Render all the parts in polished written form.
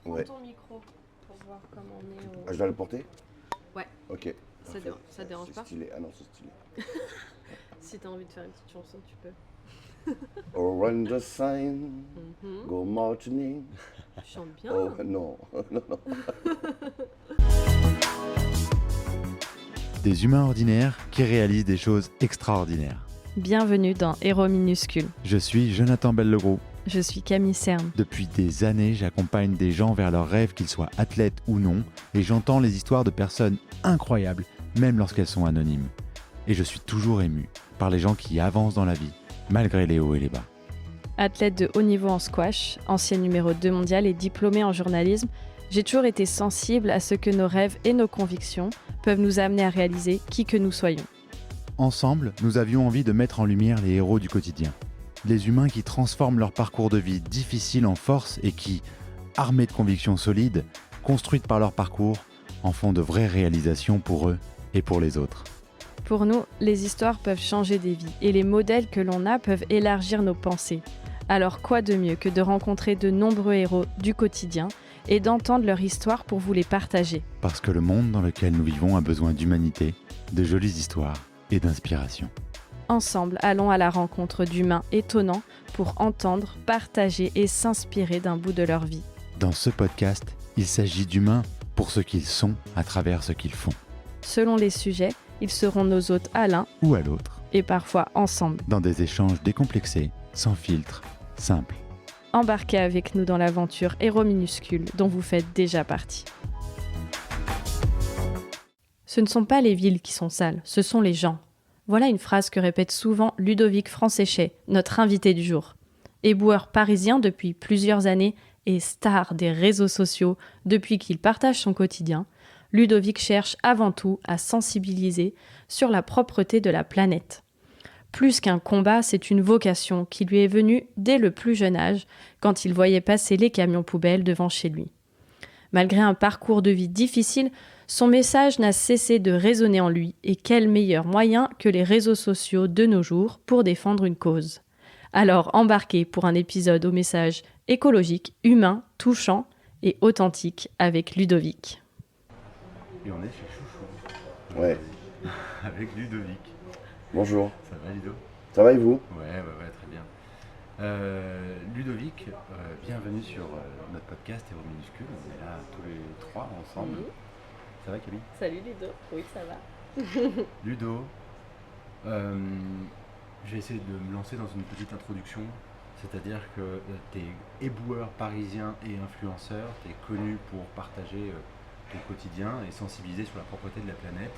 Prends Ouais. ton micro pour voir comment on est au... Ah, je dois le porter? Ouais, Ok. ça, Parfait. ça dérange C'est pas. stylé. Ah non, c'est stylé. Si t'as envie de faire une petite chanson, tu peux. Orange sign, Mhm. go marching. Tu chantes bien. Oh non, non, non. Des humains ordinaires qui réalisent des choses extraordinaires. Bienvenue dans Héros minuscule. Je suis Jonathan Bellegroux. Je suis Camille Cerne. Depuis des années, j'accompagne des gens vers leurs rêves, qu'ils soient athlètes ou non, et j'entends les histoires de personnes incroyables, même lorsqu'elles sont anonymes. Et je suis toujours ému par les gens qui avancent dans la vie, malgré les hauts et les bas. Athlète de haut niveau en squash, ancien numéro 2 mondial et diplômée en journalisme, j'ai toujours été sensible à ce que nos rêves et nos convictions peuvent nous amener à réaliser qui que nous soyons. Ensemble, nous avions envie de mettre en lumière les héros du quotidien. Les humains qui transforment leur parcours de vie difficile en force et qui, armés de convictions solides, construites par leur parcours, en font de vraies réalisations pour eux et pour les autres. Pour nous, les histoires peuvent changer des vies et les modèles que l'on a peuvent élargir nos pensées. Alors quoi de mieux que de rencontrer de nombreux héros du quotidien et d'entendre leur histoire pour vous les partager. Parce que le monde dans lequel nous vivons a besoin d'humanité, de jolies histoires et d'inspiration. Ensemble, allons à la rencontre d'humains étonnants pour entendre, partager et s'inspirer d'un bout de leur vie. Dans ce podcast, il s'agit d'humains pour ce qu'ils sont à travers ce qu'ils font. Selon les sujets, ils seront nos hôtes à l'un Ou à l'autre, et parfois ensemble. dans des échanges décomplexés, sans filtre, simples. Embarquez avec nous dans l'aventure Héros minuscule dont vous faites déjà partie. Ce ne sont pas les villes qui sont sales, ce sont les gens. Voilà une phrase que répète souvent Ludovic Francéchet, notre invité du jour. Éboueur parisien depuis plusieurs années et star des réseaux sociaux depuis qu'il partage son quotidien, Ludovic cherche avant tout à sensibiliser sur la propreté de la planète. Plus qu'un combat, c'est une vocation qui lui est venue dès le plus jeune âge, quand il voyait passer les camions poubelles devant chez lui. Malgré un parcours de vie difficile, son message n'a cessé de résonner en lui, et quel meilleur moyen que les réseaux sociaux de nos jours pour défendre une cause. Alors embarquez pour un épisode au message écologique, humain, touchant et authentique avec Ludovic. Et on est chez Chouchou, Ouais. avec Ludovic. Bonjour. Ça va Ludo? Ça va et vous? Ouais, très bien. Ludovic, bienvenue sur notre podcast Héros minuscule. On est là tous les trois ensemble. Ça va Camille? Salut Ludo, oui ça va. Ludo, je vais essayer de me lancer dans une petite introduction. C'est-à-dire que tu es éboueur parisien et influenceur, tu es connu pour partager ton quotidien et sensibiliser sur la propreté de la planète.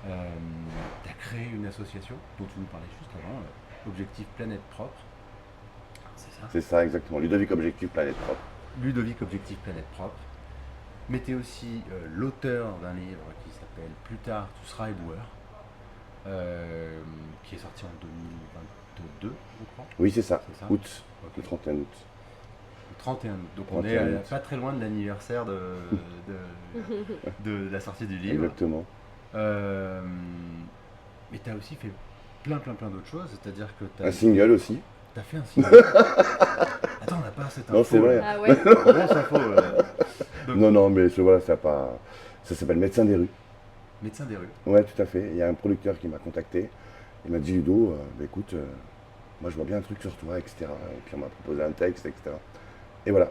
Tu as créé une association dont tu nous parlais juste avant, Objectif Planète Propre. C'est ça? C'est ça, exactement. Ludovic Objectif Planète Propre. Ludovic Objectif Planète Propre. Mais tu es aussi l'auteur d'un livre qui s'appelle Plus tard tu seras éboueur, qui est sorti en 2022, je crois. Oui, c'est ça. C'est ça. Août. Ok. Le 31 août. Le 31 août. Donc on 31 est août. pas très loin de l'anniversaire de la sortie du livre. Exactement. Mais tu as aussi fait plein d'autres choses, c'est-à-dire que tu Un single aussi. as fait un single. Attends, on n'a pas cette info. Non, c'est vrai. Ah ouais. On a cette info. Donc, Non, mais voilà, ça a pas. Ça s'appelle Médecin des rues. médecin des rues. Ouais, tout à fait. Il y a un producteur qui m'a contacté. Il m'a dit Ludo, écoute, moi je vois bien un truc sur toi, etc. Et puis on m'a proposé un texte, etc. Et voilà.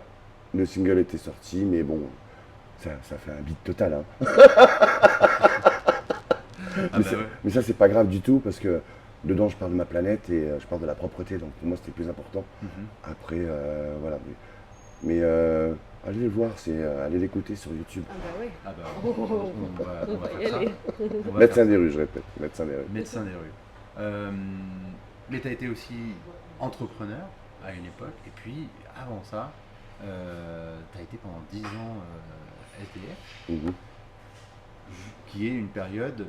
Le single était sorti, mais bon, ça fait un beat total. Hein. Ah mais, bah c'est- ouais. mais ça, c'est pas grave du tout parce que dedans, je parle de ma planète et je parle de la propreté. Donc pour moi, c'était le plus important. Mhm. Après, voilà. Mais allez le voir, allez l'écouter sur YouTube. Ah bah ouais. Ah bah, on va y faire ça. aller. On va Médecin faire des rues, je répète. Médecin des rues. ça. Médecin des rues. Mais tu as été aussi entrepreneur à une époque, et puis avant ça, tu as été pendant 10 ans SDF, Mhm. qui est une période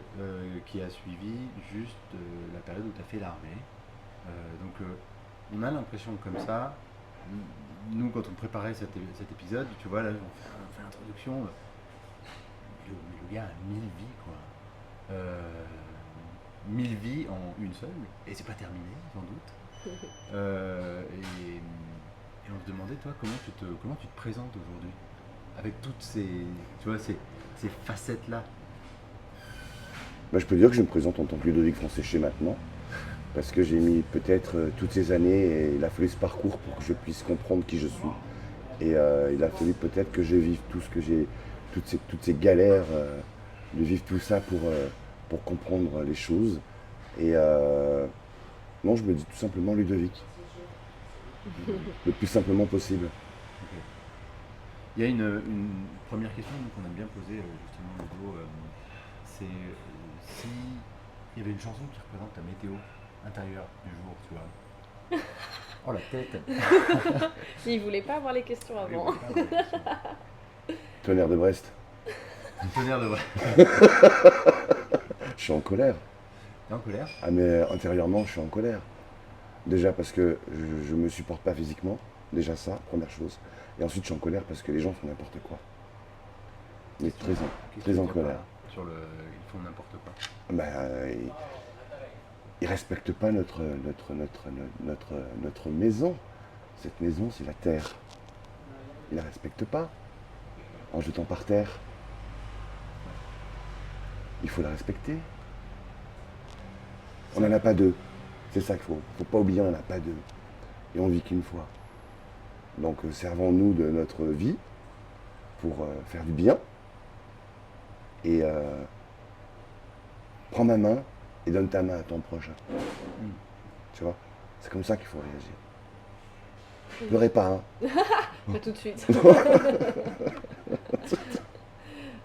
qui a suivi juste la période où tu as fait l'armée. On a l'impression comme ça, nous quand on préparait cet épisode, tu vois là on fait l'introduction, le gars a 1000 vies quoi. 1000 vies en une seule, et c'est pas terminé sans doute. Et on se demandait toi comment tu te présentes aujourd'hui. avec toutes ces, tu vois, ces facettes-là? Bah, je peux dire que je me présente en tant que Ludovic Franséché maintenant, parce que j'ai mis peut-être toutes ces années et il a fallu ce parcours pour que je puisse comprendre qui je suis. Et il a fallu peut-être que je vive tout ce que j'ai, toutes ces galères, de vivre tout ça pour comprendre les choses. Et non, je me dis tout simplement Ludovic, le plus simplement possible. Ok. Il y a une première question qu'on aime bien poser justement Ludo, c'est si il y avait une chanson qui représente ta météo intérieure du jour, tu vois. Oh la tête. Il voulait pas avoir les questions avant. Tonnerre de Brest, Tonnerre de vrai. je suis en colère. T'es en colère? Ah mais intérieurement, je suis en colère. Déjà parce que je me supporte pas physiquement, déjà ça, première chose. Et ensuite, je suis en colère parce que les gens font n'importe quoi. Mais Qu'est-ce très que très tu en veux dire par colère. là sur le, ils font n'importe quoi. Ils respectent pas notre maison. Cette maison, c'est la terre. Ils la respectent pas en jetant par terre. Il faut la respecter. On n'en a pas deux. C'est ça qu'il faut pas oublier, on n'en a pas deux. Et on vit qu'une fois. Donc servons-nous de notre vie pour faire du bien. Et prends ma main et donne ta main à ton prochain. Tu vois? C'est comme ça qu'il faut réagir. Pleurez pas, hein. Pas tout de suite.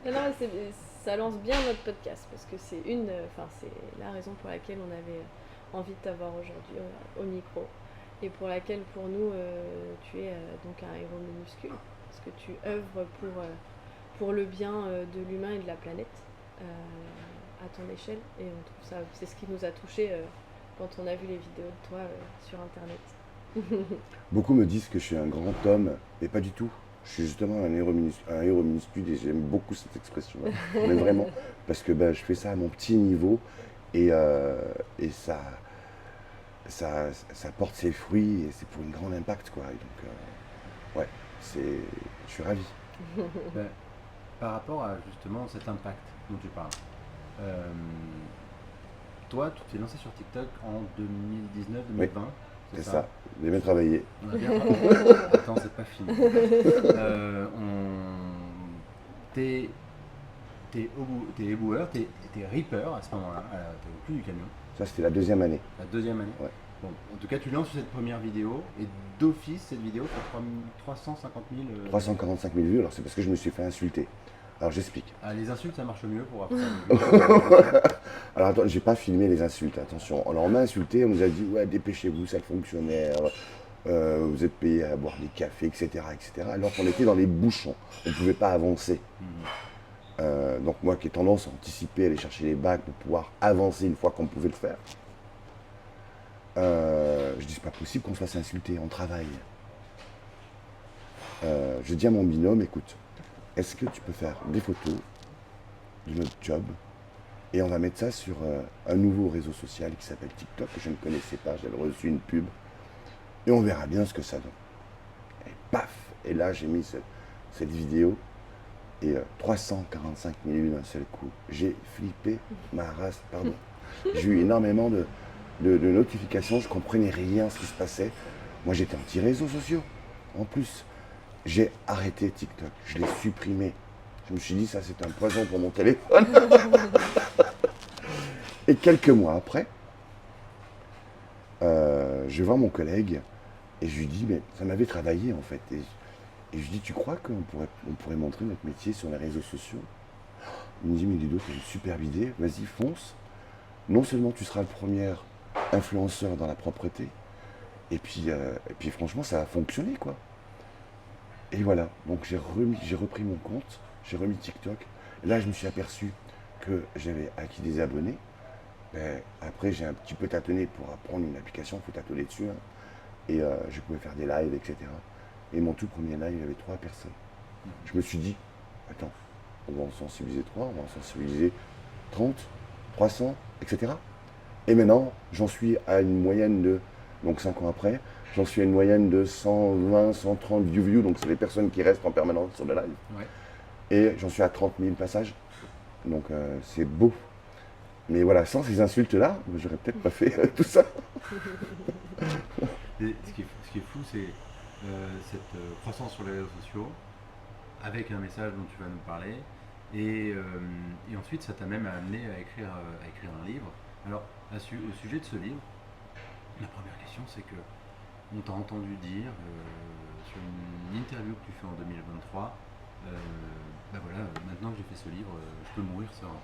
Non, mais ça lance bien notre podcast parce que c'est c'est la raison pour laquelle on avait envie de t'avoir aujourd'hui au micro et pour laquelle pour nous tu es donc un héros minuscule parce que tu œuvres pour le bien de l'humain et de la planète à ton échelle et on trouve ça, c'est ce qui nous a touchés quand on a vu les vidéos de toi sur internet. Beaucoup me disent que je suis un grand homme, mais pas du tout. Je suis justement un héros minuscule et j'aime beaucoup cette expression-là. Mais vraiment, parce que je fais ça à mon petit niveau et ça porte ses fruits et c'est pour une grande impact, quoi. Et donc, ouais, je suis ravi. Ben, par rapport à justement cet impact dont tu parles, toi, tu t'es lancé sur TikTok en 2019-2020, C'est ça, j'ai bien travaillé. On a bien travaillé. Attends, c'est pas fini. T'es éboueur, t'es reaper à ce moment-là, t'es au plus du camion. Ça, c'était la deuxième année. La deuxième année. Ouais. Bon, en tout cas, tu lances sur cette première vidéo et d'office, cette vidéo fait 350 000. 345 000 vues, alors c'est parce que je me suis fait insulter. Alors j'explique. Ah, les insultes, ça marche mieux pour après. Alors attends, j'ai pas filmé les insultes, attention. Alors on m'a insulté, on nous a dit ouais dépêchez-vous, sale fonctionnaire, vous êtes payé à boire des cafés, etc. etc. Alors qu'on était dans les bouchons, on ne pouvait pas avancer. Donc moi qui ai tendance à anticiper, aller chercher les bacs pour pouvoir avancer une fois qu'on pouvait le faire. Je dis c'est pas possible qu'on se fasse insulter, on travaille. Je dis à mon binôme, écoute, est-ce que tu peux faire des photos de notre job et on va mettre ça sur un nouveau réseau social qui s'appelle TikTok que je ne connaissais pas, j'avais reçu une pub et on verra bien ce que ça donne. Et paf! Et là j'ai mis cette vidéo et 345 000 vues d'un seul coup. J'ai flippé ma race, pardon. J'ai eu énormément de notifications, je comprenais rien à ce qui se passait. Moi j'étais anti-réseaux sociaux. En plus, j'ai arrêté TikTok, je l'ai supprimé. Je me suis dit ça c'est un poison pour mon téléphone. Et quelques mois après, je vais voir mon collègue et je lui dis mais ça m'avait travaillé en fait. Et je lui dis tu crois qu'on pourrait montrer notre métier sur les réseaux sociaux? Il me dit mais Ludo t'as une superbe idée, vas-y fonce. Non seulement tu seras le premier influenceur dans la propreté, et puis franchement ça a fonctionné quoi. Et voilà, donc j'ai repris mon compte, j'ai remis TikTok. Et là je me suis aperçu que j'avais acquis des abonnés. Après j'ai un petit peu tâtonné pour apprendre une application, il faut tâtonner dessus. Hein. Et je pouvais faire des lives, etc. Et mon tout premier live, il y avait 3 personnes. Je me suis dit, attends, on va en sensibiliser 3, on va en sensibiliser 30, 300, etc. Et maintenant, j'en suis à une moyenne de Donc 5 ans après, j'en suis à une moyenne de 120, 130 views, donc c'est les personnes qui restent en permanence sur le live. Ouais. Et j'en suis à 30 000 passages. Donc c'est beau. Mais voilà, sans ces insultes-là, j'aurais peut-être pas fait tout ça. Et ce qui est fou, c'est cette croissance sur les réseaux sociaux, avec un message dont tu vas nous parler, et ensuite ça t'a même amené à écrire un livre. Alors, au sujet de ce livre, la première question, c'est que on t'a entendu dire sur une interview que tu fais en 2023, bah voilà, maintenant que j'ai fait ce livre, je peux mourir serein.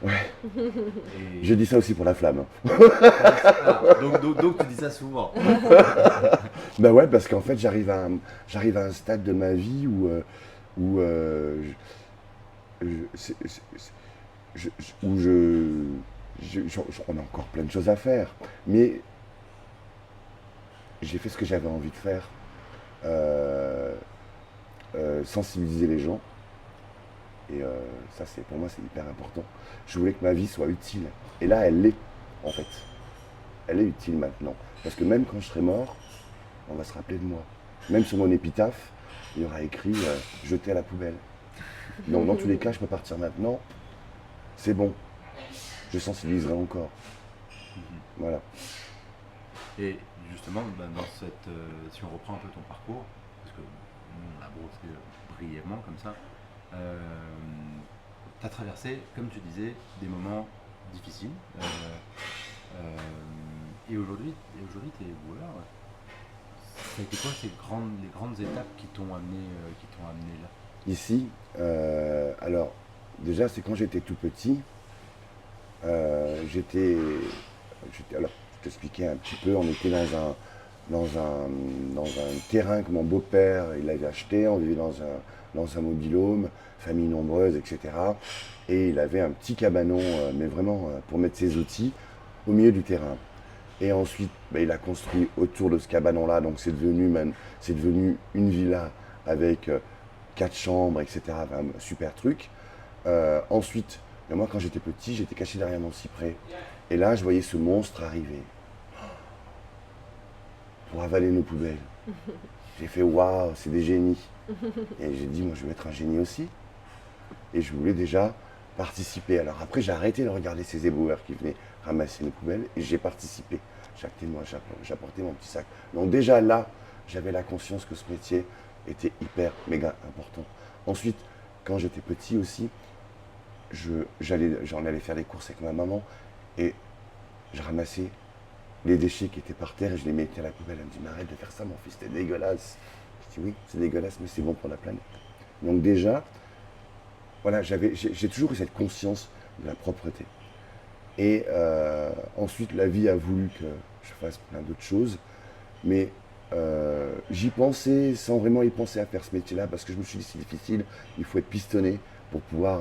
Et... Je dis ça aussi pour la flamme. Ah, donc tu dis ça souvent. Bah ouais, parce qu'en fait, j'arrive à un stade de ma vie où, où on a encore plein de choses à faire. Mais j'ai fait ce que j'avais envie de faire. Sensibiliser les gens. Et ça, pour moi, c'est hyper important. Je voulais que ma vie soit utile. Et là, elle l'est, en fait. Elle est utile maintenant. Parce que même quand je serai mort, on va se rappeler de moi. Même sur mon épitaphe, il y aura écrit jeté à la poubelle. Donc dans tous les cas, je peux partir maintenant. C'est bon. Je sensibiliserai encore. Voilà. Et justement, dans cette, si on reprend un peu ton parcours, parce que nous, on l'a brossé brièvement comme ça, tu as traversé, comme tu disais, des moments difficiles. Et aujourd'hui, tu es éboueur. Ça a été quoi les grandes étapes qui t'ont amené là? Ici, alors, déjà, c'est quand j'étais tout petit. Alors, je t'expliquais un petit peu, on était dans un terrain que mon beau-père il avait acheté, on vivait dans un mobil-home, famille nombreuse, etc. Et il avait un petit cabanon, mais vraiment pour mettre ses outils, au milieu du terrain. Et ensuite, il a construit autour de ce cabanon-là, donc c'est devenu une villa avec 4 chambres, etc. Enfin, un super truc. Ensuite, moi quand j'étais petit, j'étais caché derrière mon cyprès. Et là, je voyais ce monstre arriver pour avaler nos poubelles. J'ai fait waouh, c'est des génies. Et j'ai dit, moi je veux être un génie aussi. Et je voulais déjà participer. Alors après, j'ai arrêté de regarder ces éboueurs qui venaient ramasser nos poubelles et j'ai participé. Chaque témoin, j'apportais mon petit sac. Donc déjà là, j'avais la conscience que ce métier était hyper, méga important. Ensuite, quand j'étais petit aussi, j'en allais faire des courses avec ma maman et je ramassais les déchets qui étaient par terre et je les mettais à la poubelle. Elle me dit, mais arrête de faire ça, mon fils, c'est dégueulasse. Je dis, oui, c'est dégueulasse, mais c'est bon pour la planète. Donc déjà, voilà, j'ai toujours eu cette conscience de la propreté. Et ensuite, la vie a voulu que je fasse plein d'autres choses. Mais j'y pensais sans vraiment y penser à faire ce métier-là parce que je me suis dit, c'est difficile, il faut être pistonné pour pouvoir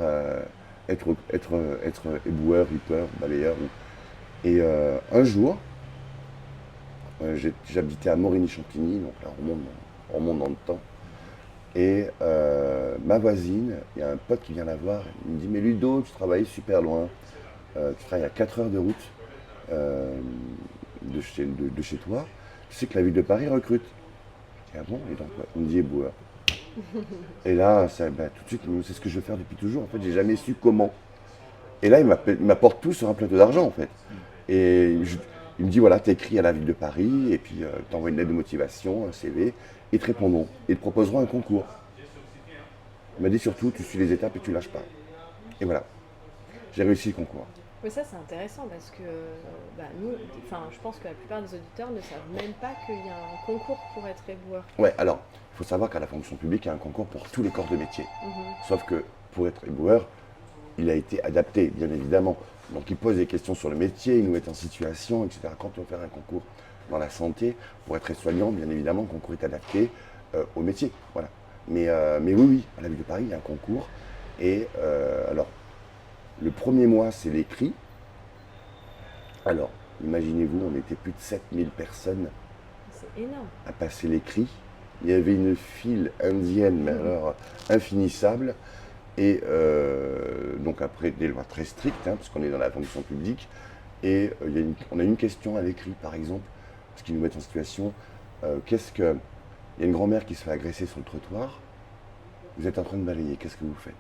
être éboueur, ripper, balayeur. Et un jour, j'habitais à Morigny-Champigny, donc là on remonte dans le temps. Et ma voisine, il y a un pote qui vient la voir, il me dit, mais Ludo, tu travailles super loin, tu travailles à 4 heures de route de chez toi, tu sais que la ville de Paris recrute. Je dis, ah bon, et donc il me dit éboueur. Et là, tout de suite, c'est ce que je veux faire depuis toujours, en fait, j'ai jamais su comment. Et là, il m'apporte tout sur un plateau d'argent, en fait. Et il me dit, voilà, t'écris à la ville de Paris, et puis t'envoies une lettre de motivation, un CV, et te répondront. Et te proposeront un concours. Il m'a dit surtout, tu suis les étapes et tu lâches pas. Et voilà, j'ai réussi le concours. Mais ça, c'est intéressant parce que nous, je pense que la plupart des auditeurs ne savent même pas qu'il y a un concours pour être éboueur. Ouais, alors, il faut savoir qu'à la fonction publique, il y a un concours pour tous les corps de métier. Sauf que pour être éboueur, il a été adapté, bien évidemment. Donc, il pose des questions sur le métier, il nous met en situation, etc. Quand on veut faire un concours dans la santé, pour être soignant, bien évidemment, le concours est adapté au métier. Voilà. Mais oui, à la ville de Paris, il y a un concours. Et alors, le premier mois, c'est l'écrit. Alors, imaginez-vous, on était plus de 7000 personnes c'est énorme. À passer l'écrit. Il y avait une file indienne, mais alors infinissable. Et donc après, des lois très strictes, parce qu'on est dans la fonction publique. Et on a une question à l'écrit, par exemple, parce qu'ils nous mettent en situation. Qu'est-ce que... Il y a une grand-mère qui se fait agresser sur le trottoir. Vous êtes en train de balayer, qu'est-ce que vous faites?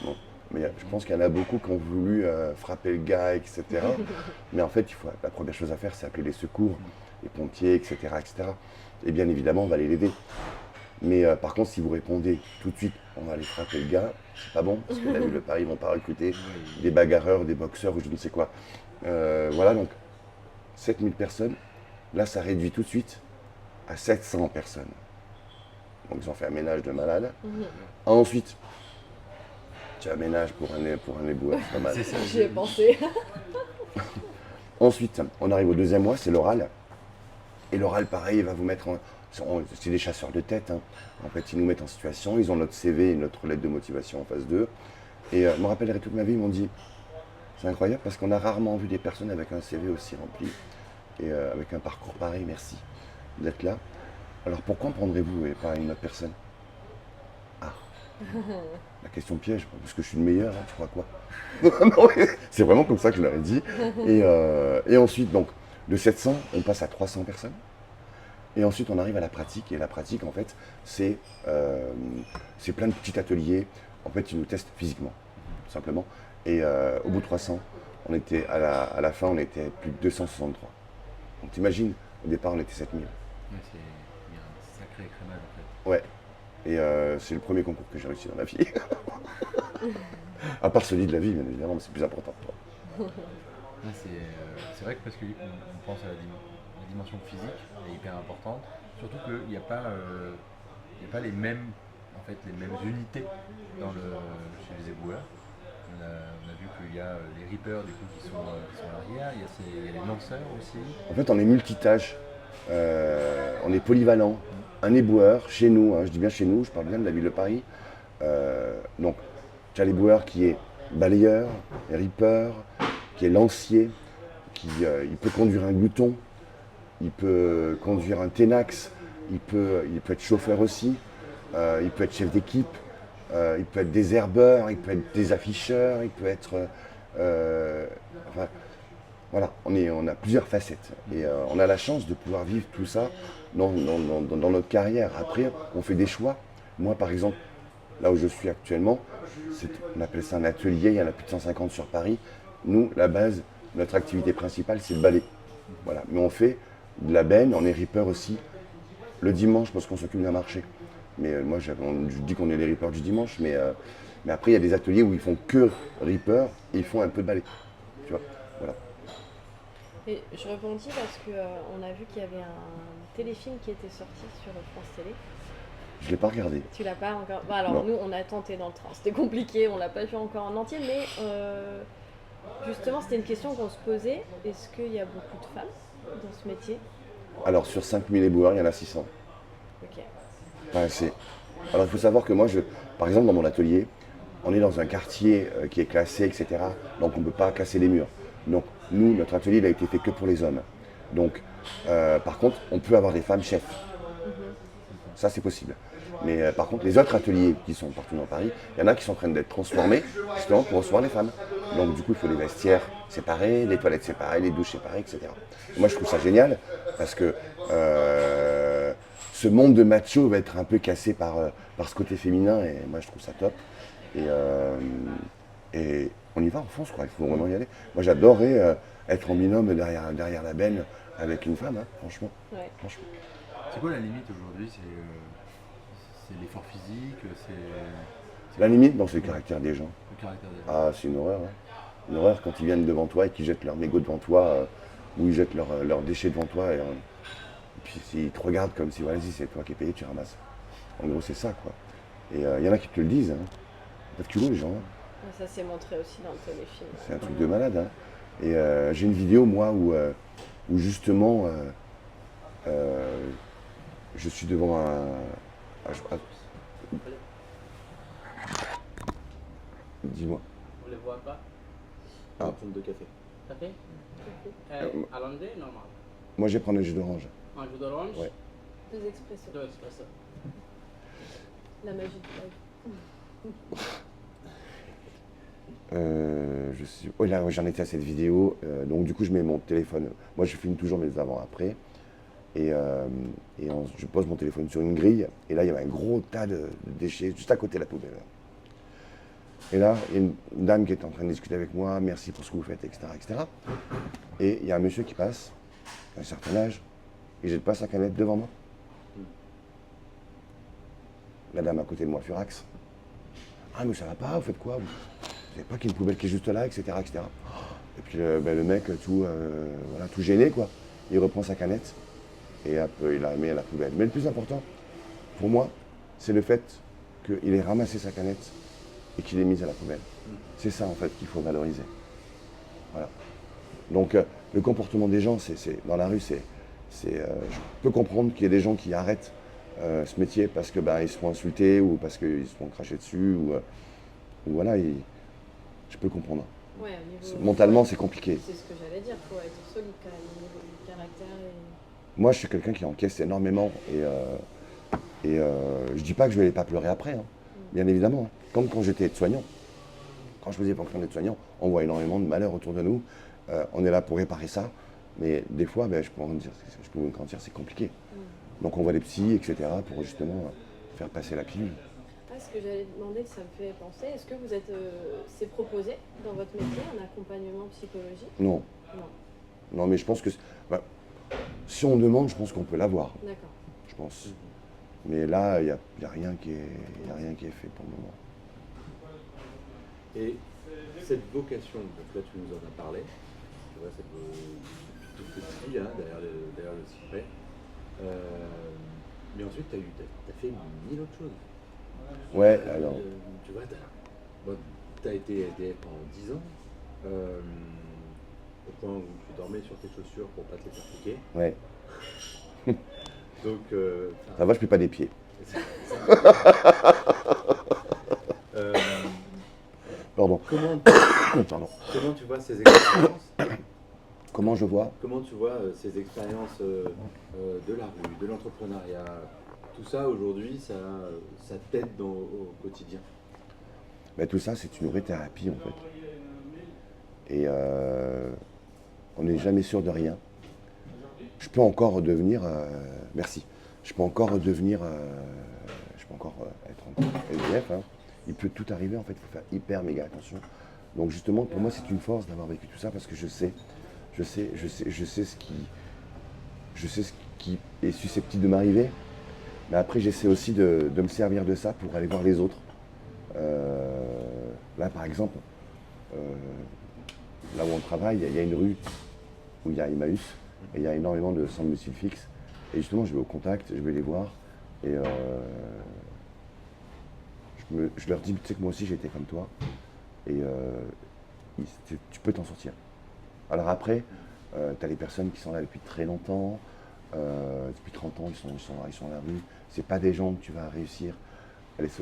Bon. Mais je pense qu'il y en a beaucoup qui ont voulu frapper le gars, etc. Mais en fait, la première chose à faire, c'est appeler les secours, les pompiers, etc., etc. Et bien évidemment, on va aller l'aider. Mais par contre, si vous répondez tout de suite, on va aller frapper le gars, c'est pas bon, parce que la ville de Paris, ils vont pas recruter des bagarreurs, des boxeurs ou je ne sais quoi. Voilà, donc 7000 personnes, là, ça réduit tout de suite à 700 personnes. Donc ils ont fait un ménage de malade. Ensuite, tu as un ménage pour un éboueur, c'est pas mal. J'y ai pensé. Ensuite, on arrive au deuxième mois, c'est l'oral. Et l'oral, pareil, il va vous mettre en... C'est des chasseurs de tête. Hein. En fait, ils nous mettent en situation, ils ont notre CV et notre lettre de motivation en face d'eux. Et je me rappellerai toute ma vie, ils m'ont dit, c'est incroyable parce qu'on a rarement vu des personnes avec un CV aussi rempli et avec un parcours pareil, merci d'être là. Alors pourquoi prendrez-vous et pas une autre personne? Ah, la question piège, parce que je suis le meilleur, hein, tu crois quoi? Non, c'est vraiment comme ça que je leur ai dit. Et ensuite, donc, de 700, on passe à 300 personnes. Et ensuite, on arrive à la pratique. Et la pratique, en fait, c'est plein de petits ateliers. En fait, ils nous testent physiquement, tout simplement. Et au bout de 300, à la fin, on était plus de 263. Donc, t'imagines, au départ, on était 7000. Ouais, il y a un sacré écrémage en fait. Ouais. Et c'est le premier concours que j'ai réussi dans ma vie. À part celui de la vie, bien évidemment, mais c'est plus important. Ouais, c'est vrai que parce qu'on pense à la dimension physique, elle est hyper importante. Surtout qu'il n'y a pas les mêmes unités chez les éboueurs. On a vu qu'il y a les reapers du coup, qui sont à l'arrière, il y a les lanceurs aussi. En fait, on est multitâche, on est polyvalent. Un éboueur, chez nous, hein, je dis bien chez nous, je parle bien de la ville de Paris. Donc, tu as l'éboueur qui est balayeur, reaper, qui est lancier, il peut conduire un glouton, il peut conduire un Tenax, il peut être chauffeur aussi, il peut être chef d'équipe, il peut être désherbeur, il peut être désafficheur, il peut être... enfin, voilà, on a plusieurs facettes. Et on a la chance de pouvoir vivre tout ça dans notre carrière. Après, on fait des choix. Moi, par exemple, là où je suis actuellement, on appelle ça un atelier, il y en a plus de 150 sur Paris. Nous, la base, notre activité principale, c'est le balai. Voilà. Mais on fait de la benne, on est reaper aussi. Le dimanche, parce qu'on s'occupe d'un marché. Mais moi, je dis qu'on est les reapers du dimanche, mais après, il y a des ateliers où ils font que reaper et ils font un peu de balai. Tu vois, voilà. Et je rebondis parce qu'on a vu qu'il y avait un téléfilm qui était sorti sur France Télé. Je ne l'ai pas regardé. Tu l'as pas encore? Bah alors Non. nous on a tenté dans le train, c'était compliqué, on l'a pas vu encore en entier, mais justement c'était une question qu'on se posait. Est-ce qu'il y a beaucoup de femmes dans ce métier? Alors sur 5000 éboueurs, il y en a 600. Ok. Pas assez. Alors il faut savoir que moi, par exemple dans mon atelier, on est dans un quartier qui est classé, etc. Donc on ne peut pas casser les murs. Donc nous, notre atelier, il a été fait que pour les hommes. Donc par contre, on peut avoir des femmes chefs. Ça, c'est possible. Mais par contre, les autres ateliers qui sont partout dans Paris, il y en a qui sont en train d'être transformés justement pour recevoir les femmes. Donc du coup, il faut des vestiaires séparés, des toilettes séparées, les douches séparées, etc. Et moi, je trouve ça génial parce que ce monde de macho va être un peu cassé par ce côté féminin et moi, je trouve ça top. Et on y va, on fonce, quoi. Il faut vraiment y aller. Moi, j'adorerais être en binôme derrière la benne avec une femme, hein, franchement. Ouais. Franchement. C'est quoi la limite aujourd'hui? C'est l'effort physique, La limite, c'est le caractère des gens. le caractère des gens. Ah, c'est une horreur. Hein. Une horreur quand ils viennent devant toi et qu'ils jettent leur mégot devant toi ou ils jettent leurs déchets devant toi. Et puis ils te regardent comme si, vas-y, c'est toi qui es payé, tu ramasses. En gros, c'est ça, quoi. Et il y en a qui te le disent. Hein. Pas de culot, les gens. Hein. Ça s'est montré aussi dans le téléfilm. C'est un truc de malade. Hein. Et j'ai une vidéo, moi, où justement, je suis devant dis-moi. Vous ne les voyez pas? Ah. De café. Café? Allongé, normal. Moi, je vais prendre un jus d'orange. Un jus d'orange? Ouais. 2 expressos. 2 espresso. La magie du live. Oh là, j'en étais à cette vidéo. Donc du coup, je mets mon téléphone. Moi, je filme toujours mes avant-après. Je pose mon téléphone sur une grille. Et là, il y avait un gros tas de déchets juste à côté de la poubelle. Et là, il y a une dame qui est en train de discuter avec moi. Merci pour ce que vous faites, etc., etc. Et il y a un monsieur qui passe, à un certain âge. Il jette pas sa canette devant moi. La dame à côté de moi furax. Ah, mais ça va pas, vous faites quoi? Vous savez pas qu'il y a une poubelle qui est juste là, etc., etc. Et puis le mec, voilà, tout gêné, quoi. Il reprend sa canette et hop, il la met à la poubelle. Mais le plus important, pour moi, c'est le fait qu'il ait ramassé sa canette et qu'il l'ait mise à la poubelle. C'est ça, en fait, qu'il faut valoriser. Voilà. Donc, le comportement des gens, dans la rue, je peux comprendre qu'il y ait des gens qui arrêtent ce métier parce que ils se font insulter ou parce qu'ils se font cracher dessus ou voilà, je peux comprendre. Ouais, au niveau... Mentalement, c'est compliqué. C'est ce que j'allais dire, il faut être solide quand même au niveau du caractère. Moi, je suis quelqu'un qui encaisse énormément et je dis pas que je vais pas pleurer après, hein, bien évidemment. Hein. Comme quand j'étais aide-soignant. Quand je faisais fonction d'aide-soignant, on voit énormément de malheur autour de nous. On est là pour réparer ça, mais des fois, je peux vous dire, c'est compliqué. Donc on voit des psys, etc., pour justement faire passer la pilule. Ah, ce que j'allais demander, que ça me fait penser, est-ce que vous êtes, c'est proposé dans votre métier, un accompagnement psychologique? Non. Non, mais je pense que, si on demande, je pense qu'on peut l'avoir. D'accord. Je pense. Mais là, il n'y a rien qui est fait pour le moment. Et cette vocation, donc là tu nous en as parlé, tu vois, cette toute petite vie, hein, derrière le cyprès. Mais ensuite, tu as fait mille autres choses. Ouais, alors. Tu vois, tu as été SDF pendant 10 ans, au point où tu dormais sur tes chaussures pour pas te les faire piquer. Ouais. Donc. Ça va, je ne plie pas des pieds. Pardon. Comment tu vois ces expériences? Comment je vois? Comment tu vois ces expériences de la rue, de l'entrepreneuriat, tout ça aujourd'hui, ça t'aide au quotidien? Tout ça, c'est une vraie thérapie en fait. Et on n'est jamais sûr de rien. Je peux encore redevenir, merci, je peux encore redevenir, être en SDF, hein. Il peut tout arriver en fait, il faut faire hyper méga attention. Donc justement, pour moi, c'est une force d'avoir vécu tout ça parce que je sais ce qui est susceptible de m'arriver. Mais après, j'essaie aussi de me servir de ça pour aller voir les autres. Là, par exemple, là où on travaille, il y a une rue où il y a Emmaüs et il y a énormément de centres domicile fixe. Et justement, je vais au contact, je vais les voir et je leur dis, tu sais que moi aussi j'étais comme toi et tu peux t'en sortir. Alors après, tu as les personnes qui sont là depuis très longtemps, depuis 30 ans, ils sont à la rue. C'est pas des gens que tu vas réussir.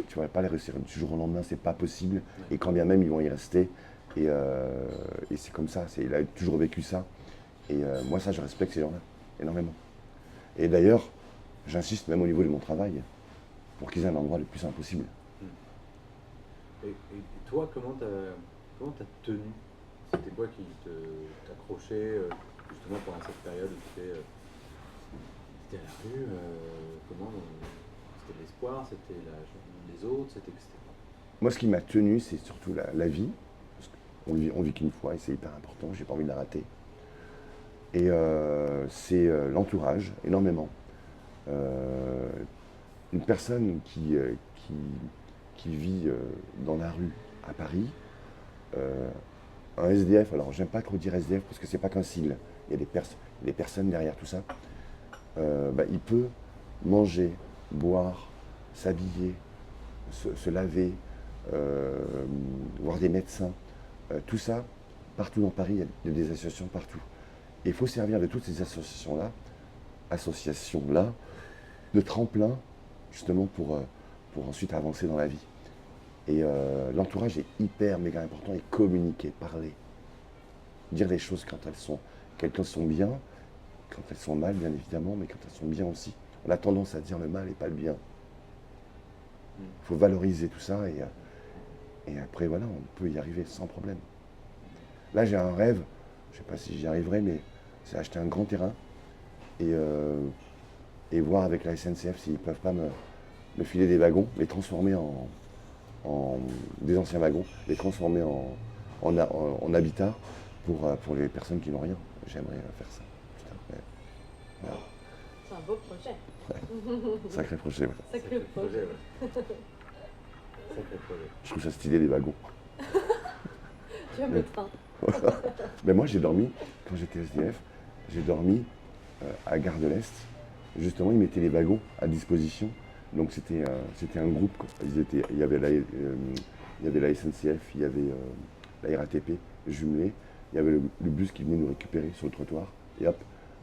Tu vas pas les réussir du jour au lendemain, c'est pas possible. Et quand bien même, ils vont y rester. Et c'est comme ça, il a toujours vécu ça. Et moi, ça, je respecte ces gens-là, énormément. Et d'ailleurs, j'insiste même au niveau de mon travail, pour qu'ils aient un endroit le plus simple possible. Et toi, comment t'as tenu? C'était quoi qui t'accrochait justement pendant cette période où tu étais à la rue? Comment c'était l'espoir, c'était les autres, c'était Moi, ce qui m'a tenu, c'est surtout la vie. Parce qu'on vit qu'une fois et c'est hyper important, j'ai pas envie de la rater. Et c'est l'entourage, énormément. Une personne qui vit dans la rue à Paris, un SDF, alors j'aime pas trop dire SDF parce que c'est pas qu'un sigle, il y a des personnes derrière tout ça, il peut manger, boire, s'habiller, se laver, voir des médecins, tout ça, partout dans Paris, il y a des associations partout. Et il faut servir de toutes ces associations-là, de tremplin, justement pour ensuite avancer dans la vie. Et l'entourage est hyper méga important et communiquer, parler. Dire les choses quand elles sont bien, quand elles sont mal bien évidemment, mais quand elles sont bien aussi. On a tendance à dire le mal et pas le bien. Il faut valoriser tout ça et après voilà, on peut y arriver sans problème. Là, j'ai un rêve, je ne sais pas si j'y arriverai, mais c'est acheter un grand terrain et voir avec la SNCF s'ils ne peuvent pas me filer des wagons, les transformer en des anciens wagons, les transformer en habitat pour les personnes qui n'ont rien. J'aimerais faire ça. Putain, voilà. C'est un beau projet. Sacré projet, ouais. Sacré projet. ouais. Sacré projet. Je trouve ça stylé les wagons. Tu aimes le train. Mais moi j'ai dormi, quand j'étais SDF, j'ai dormi à Gare de l'Est. Justement, ils mettaient les wagons à disposition. Donc c'était un groupe, quoi. Il y avait la SNCF, il y avait la RATP jumelée, il y avait le bus qui venait nous récupérer sur le trottoir. Et hop,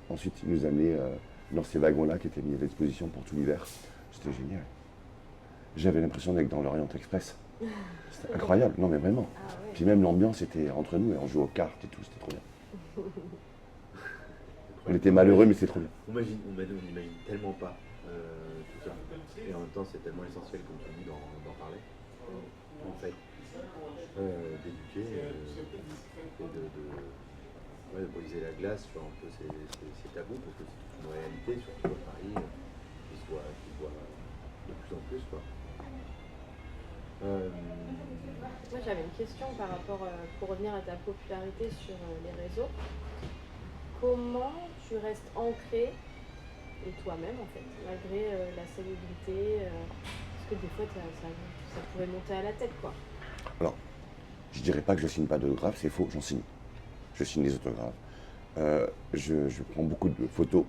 ensuite ils nous amenaient dans ces wagons-là qui étaient mis à disposition pour tout l'hiver. C'était génial. J'avais l'impression d'être dans l'Orient Express. C'était incroyable, non mais vraiment. Ah ouais. Puis même l'ambiance était entre nous et on jouait aux cartes et tout, c'était trop bien. On était malheureux mais c'était trop bien. On n'imagine tellement pas tout ça. Et en même temps, c'est tellement essentiel, comme tu dis, d'en parler. En fait, d'éduquer et de briser la glace sur un peu ces tabous, parce que c'est toute une réalité, surtout à Paris, qui se voit de plus en plus, quoi. Moi j'avais une question par rapport, pour revenir à ta popularité sur les réseaux. Comment tu restes ancré, et toi-même en fait, malgré la célébrité, parce que des fois ça pouvait monter à la tête quoi. Alors, je dirais pas que je signe pas d'autographes, c'est faux, j'en signe. Je signe des autographes. Je prends beaucoup de photos.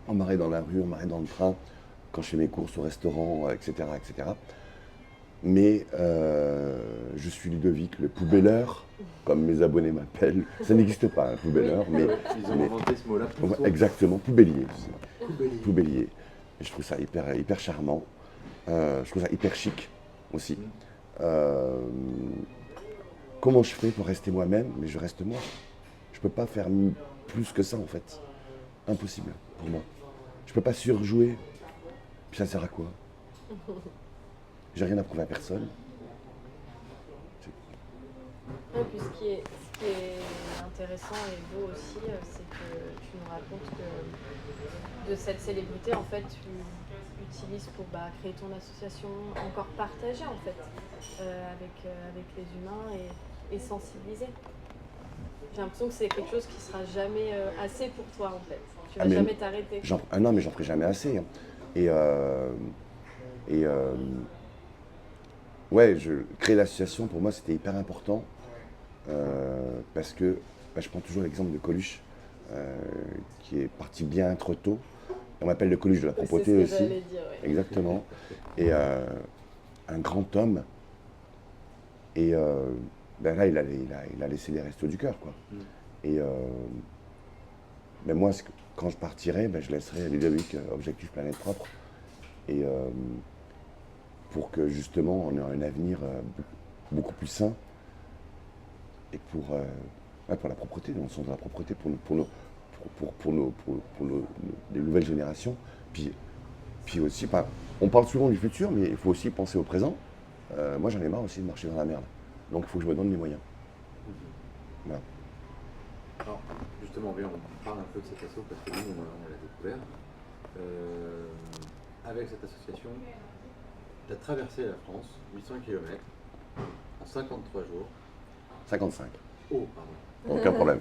On m'arrête dans la rue, on m'arrête dans le train, quand je fais mes courses au restaurant, etc. etc. Mais je suis Ludovic, le poubelleur, comme mes abonnés m'appellent. Ça n'existe pas, un poubelleur, mais Ils ont inventé ce mot-là pour toi. exactement, poubellier. Poubellier. Poubellier. Et je trouve ça hyper charmant. Je trouve ça hyper chic aussi. Comment je fais pour rester moi-même? Mais je reste moi. Je peux pas faire plus que ça en fait. Impossible pour moi. Je peux pas surjouer. Puis ça sert à quoi? J'ai rien à prouver à personne. Et puis ce qui est intéressant et beau aussi, c'est que tu nous racontes que de cette célébrité, en fait, tu l'utilises pour créer ton association, encore partager en fait avec les humains et sensibiliser. J'ai l'impression que c'est quelque chose qui sera jamais assez pour toi en fait. Tu vas jamais t'arrêter. Non, mais j'en ferai jamais assez. Hein. Ouais, créer l'association, pour moi, c'était hyper important parce que je prends toujours l'exemple de Coluche, qui est parti bien trop tôt. On m'appelle le Coluche de la propreté aussi. C'est ce que j'allais dire, ouais. Exactement. Et un grand homme. Et là, il a laissé les restos du cœur, quoi. Et moi, quand je partirai, je laisserai Ludovic Objectif Planète Propre. Et pour que justement on ait un avenir beaucoup plus sain et pour la propreté, dans le sens de la propreté pour les nouvelles générations. Puis aussi, on parle souvent du futur, mais il faut aussi penser au présent. Moi j'en ai marre aussi de marcher dans la merde. Donc il faut que je me donne les moyens. Voilà. Alors, justement, on parle un peu de cet asso parce que nous, on l'a découvert. Avec cette association, tu as traversé la France, 800 km, en 53 jours. 55. Oh, pardon. Aucun problème.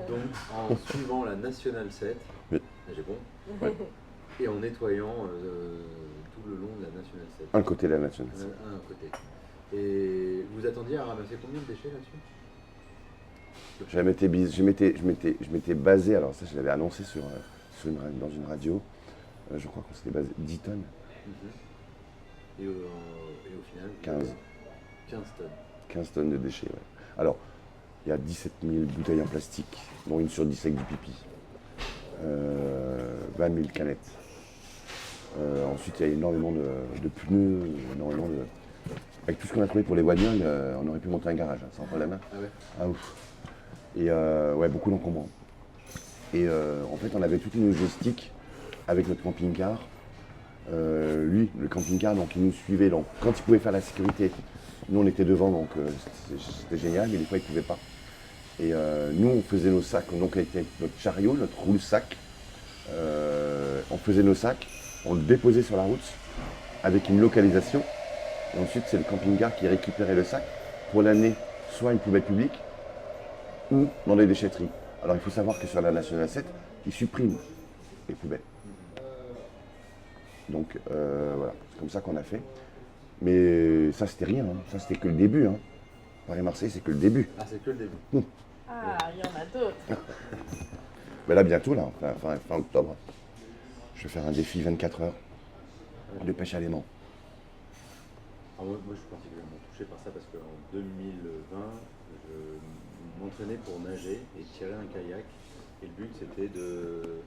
Donc, en suivant la Nationale 7, Oui. j'ai bon, Ouais. et en nettoyant tout le long de la Nationale 7. Un côté de la nationale. Un côté. Et vous attendiez à ramasser combien de déchets là-dessus? Je m'étais basé, alors ça je l'avais annoncé dans une radio, je crois qu'on s'était basé 10 tonnes. Et au final 15. 15 tonnes. 15 tonnes de déchets, ouais. Alors, il y a 17 000 bouteilles en plastique, dont une sur 10 avec du pipi. 20 000 canettes. Ensuite, il y a énormément de pneus, énormément de... Avec tout ce qu'on a trouvé pour les wagnols, on aurait pu monter un garage, sans problème. Ah ouais. Ah ouf. Et ouais, beaucoup d'encombrants. Et en fait, on avait toute une logistique avec notre camping-car. Lui, le camping-car, donc il nous suivait. Donc, quand il pouvait faire la sécurité, nous on était devant, donc c'était génial, mais des fois il ne pouvait pas. Et nous, on faisait nos sacs, donc avec notre chariot, notre roule-sac. On faisait nos sacs, on le déposait sur la route avec une localisation. Et ensuite, c'est le camping-car qui récupérait le sac pour l'amener soit à une poubelle publique ou dans les déchetteries. Alors, il faut savoir que sur la nationale 7, ils suppriment les poubelles. Donc, voilà, c'est comme ça qu'on a fait. Mais ça, c'était rien, hein. Ça, c'était que le début. Hein. Paris-Marseille, c'est que le début. Ah, c'est que le début. Ah, il y en a d'autres. Mais là, bientôt, là, fin octobre, je vais faire un défi 24 heures de pêche à l'aimant. Alors moi, je suis particulièrement touché par ça parce qu'en 2020, je m'entraînais pour nager et tirer un kayak. Et le but, c'était de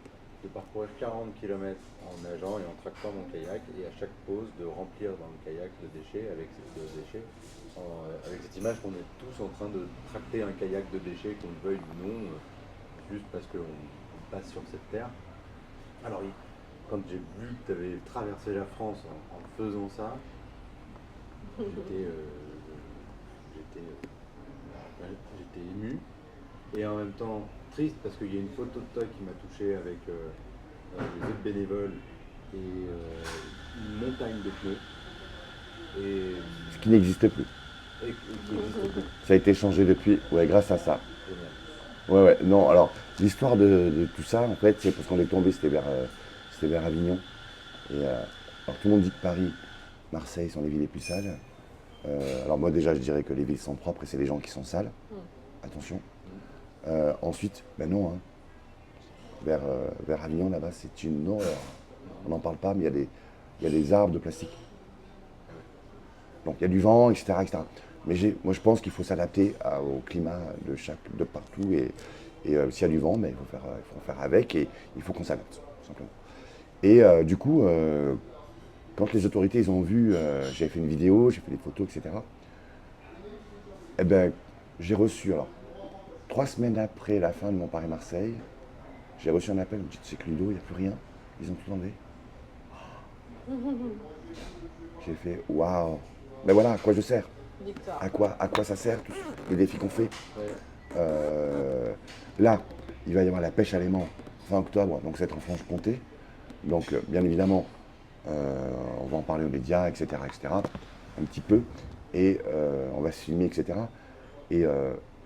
parcourir 40 km en nageant et en tractant mon kayak et à chaque pause de remplir dans le kayak de déchets avec cette image qu'on est tous en train de tracter un kayak de déchets, qu'on le veuille ou non, juste parce qu'on passe sur cette terre. Alors, quand j'ai vu que tu avais traversé la France en faisant ça, j'étais ému et en même temps triste parce qu'il y a une photo de toi qui m'a touché avec les autres bénévoles et une montagne de pneus. Et, Ce qui n'existe plus. Ça a été changé depuis, ouais, grâce à ça. Génial. Ouais, non, alors, l'histoire de tout ça, en fait, c'est parce qu'on est tombé, c'était vers Avignon. Et alors, tout le monde dit que Paris, Marseille sont les villes les plus sales. Alors, moi, déjà, je dirais que les villes sont propres et c'est les gens qui sont sales. Attention. Ensuite, ben non, hein. Vers Avignon, là-bas, c'est une horreur. On n'en parle pas, mais il y a des arbres de plastique. Donc, il y a du vent, etc., etc. Mais moi, je pense qu'il faut s'adapter au climat de partout. Et s'il y a du vent, ben, il faut faire avec et il faut qu'on s'adapte, tout simplement. Et du coup, quand les autorités ils ont vu, j'avais fait une vidéo, j'ai fait des photos, etc. Eh ben, j'ai reçu, alors, 3 semaines après la fin de mon Paris-Marseille, j'ai reçu un appel, on me dit, tu sais que Ludo, il n'y a plus rien, ils ont tout enlevé. J'ai fait, waouh, ben voilà, à quoi je sers? Victoire. À quoi ça sert, tous les défis qu'on fait? Ouais. Là, il va y avoir la pêche à l'aimant fin octobre, donc c'est en Franche-Comté. Donc, bien évidemment, on va en parler aux médias, etc., un petit peu. Et on va se filmer, etc. Et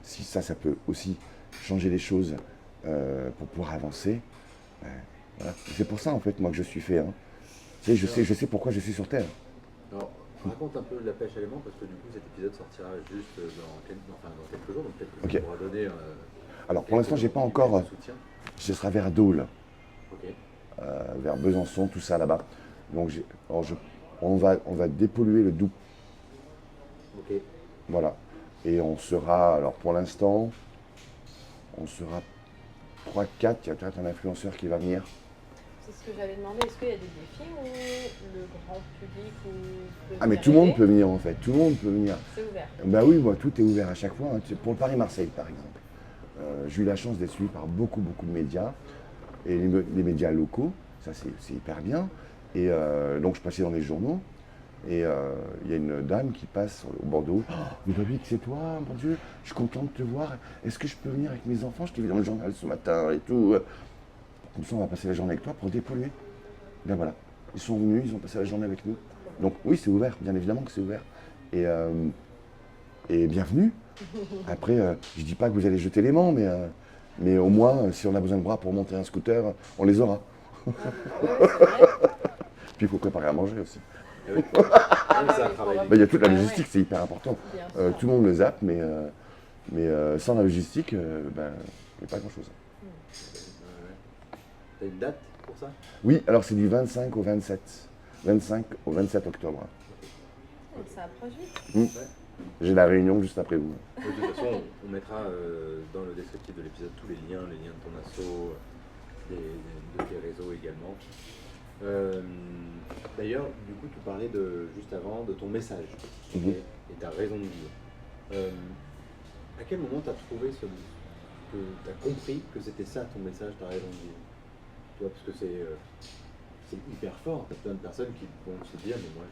si ça peut aussi changer les choses pour pouvoir avancer, ben, voilà. C'est pour ça, en fait, moi, que je suis fait. Hein. Tu sais, je sais pourquoi je suis sur Terre. Alors, raconte un peu la pêche à l'aimant parce que du coup cet épisode sortira juste dans quelques jours, donc peut-être que Ok. tu pourras donner. Alors, pour l'instant, j'ai pas encore. Soutien. Ce sera vers Dole, Ok. vers Besançon, tout ça là-bas. Donc, on va dépolluer le Doubs. Ok. Voilà. Et on sera, alors pour l'instant, on sera 3-4, il y a peut-être un influenceur qui va venir. C'est ce que j'avais demandé. Est-ce qu'il y a des défis où le grand public peut Ah mais venir tout le monde aider? peut venir en fait, tout le monde peut venir. C'est ouvert. Bah oui, moi tout est ouvert à chaque fois. Hein. Pour le Paris-Marseille par exemple, j'ai eu la chance d'être suivi par beaucoup de médias, et les médias locaux, ça c'est hyper bien. Et donc je passais dans les journaux, et il y a une dame qui passe au Bordeaux. Oh, Ludovic, c'est toi, mon Dieu, je suis content de te voir. Est-ce que je peux venir avec mes enfants? Je t'ai vu dans le journal ce matin et tout. Comme ça, on va passer la journée avec toi pour dépolluer. Ben voilà, ils sont venus, ils ont passé la journée avec nous. Donc oui, c'est ouvert, bien évidemment que c'est ouvert. Et bienvenue. Après, je dis pas que vous allez jeter l'aimant, mais au moins, si on a besoin de bras pour monter un scooter, on les aura. Puis il faut préparer à manger aussi. Ah oui. Ah, ça a oui, travaillé. Ben, il y a toute la Ah, logistique, ouais. c'est hyper important. Bien sûr. Tout le monde le zappe, mais sans la logistique, ben, il n'y a pas grand-chose. T'as une date pour ça? Oui, alors c'est du 25 au 27. 25 au 27 octobre. Donc ça approche vite. Ouais. J'ai la réunion juste après vous. De toute façon, on mettra dans le descriptif de l'épisode tous les liens de ton asso, de tes réseaux également. D'ailleurs, du coup, tu parlais juste avant de ton message Mhm. et ta raison de vivre. À quel moment tu as trouvé que tu as compris que c'était ça ton message, ta raison de vivre? Tu vois, parce que c'est hyper fort. Tu as plein de personnes qui vont se dire, mais moi,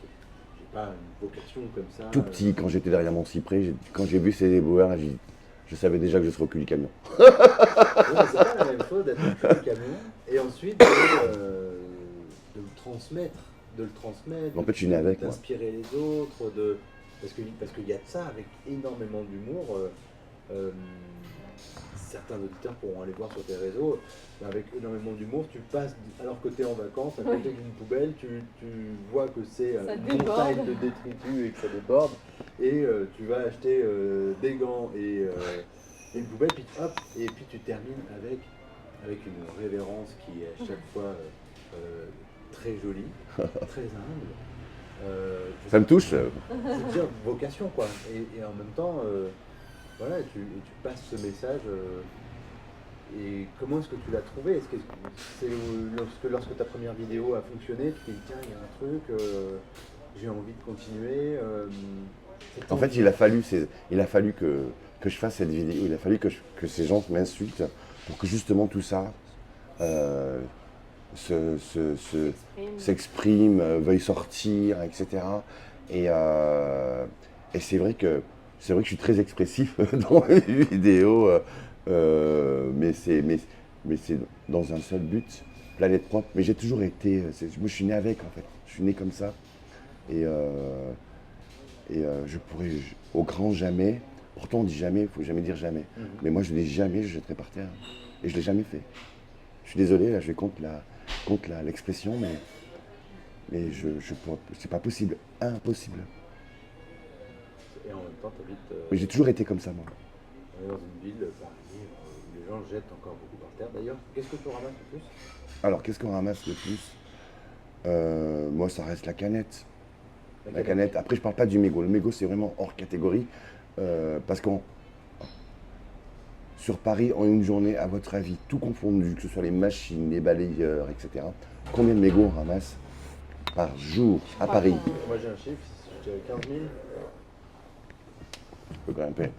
j'ai pas une vocation comme ça. Tout petit, quand j'étais derrière mon cyprès, quand j'ai vu ces éboueurs, j'ai dit je savais déjà que je serais au cul du camion. Ouais, mais c'est pas la même chose d'être au cul du camion et ensuite de le transmettre, En fait, je suis né avec, moi. d'inspirer les autres, parce qu'il y a de ça avec énormément d'humour. Certains auditeurs pourront aller voir sur tes réseaux, avec énormément d'humour, tu passes, alors que tu es en vacances, à côté d'une poubelle, tu vois que c'est Ça une déborde. montagne de détritus et que ça déborde, et tu vas acheter des gants et une poubelle, puis hop, et puis tu termines avec une révérence qui est à chaque fois très jolie, très humble. Ça me touche. Je veux dire, vocation quoi. Et en même temps, voilà, et tu passes ce message. Et comment est-ce que tu l'as trouvé? Est-ce que c'est lorsque ta première vidéo a fonctionné, tu t'es dit tiens, il y a un truc, j'ai envie de continuer. En fait, il a fallu que je fasse cette vidéo, il a fallu que ces gens m'insultent pour que justement tout ça s'exprime, veuille sortir, etc. Et c'est vrai que je suis très expressif dans mes vidéos, mais c'est dans un seul but, planète propre. Mais j'ai toujours été, moi je suis né avec en fait, je suis né comme ça. Et je pourrais, au grand jamais, pourtant on dit jamais, il faut jamais dire jamais. Mais moi je dis jamais, je jetterai par terre. Et je l'ai jamais fait. Je suis désolé, là je vais contre l'expression, mais c'est pas possible, impossible. Et en même temps, tu habites Mais j'ai toujours été comme ça, moi. dans une ville, Paris, où les gens jettent encore beaucoup par terre. D'ailleurs, qu'est-ce que tu ramasses le plus? Alors, qu'est-ce qu'on ramasse le plus? Moi, ça reste la canette. La canette. Après, je parle pas du mégot. Le mégot, c'est vraiment hors catégorie. Parce que sur Paris, en une journée, à votre avis, tout confondu, que ce soit les machines, les balayeurs, etc., combien de mégots on ramasse par jour à Paris? Moi, j'ai un chiffre, je dirais 15 000. Je peux grimper.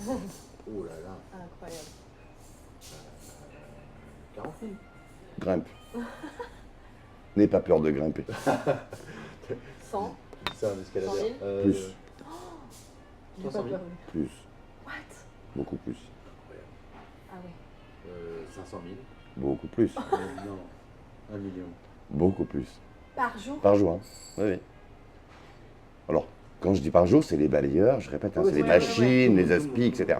Oh là là, Incroyable. 40 000. Grimpe. N'aie pas peur de grimper. 100. C'est un escaladeur. 100 000. Plus, J'ai pas 300 000. peur. plus, What? beaucoup plus, Ah ouais. 500 000. beaucoup plus, Non, 1 million. beaucoup plus. Par jour? Par jour, hein. Oui, oui. Alors, quand je dis par jour, c'est les balayeurs, je répète, hein, Ouais, c'est les ouais, machines, ouais. les aspi, etc.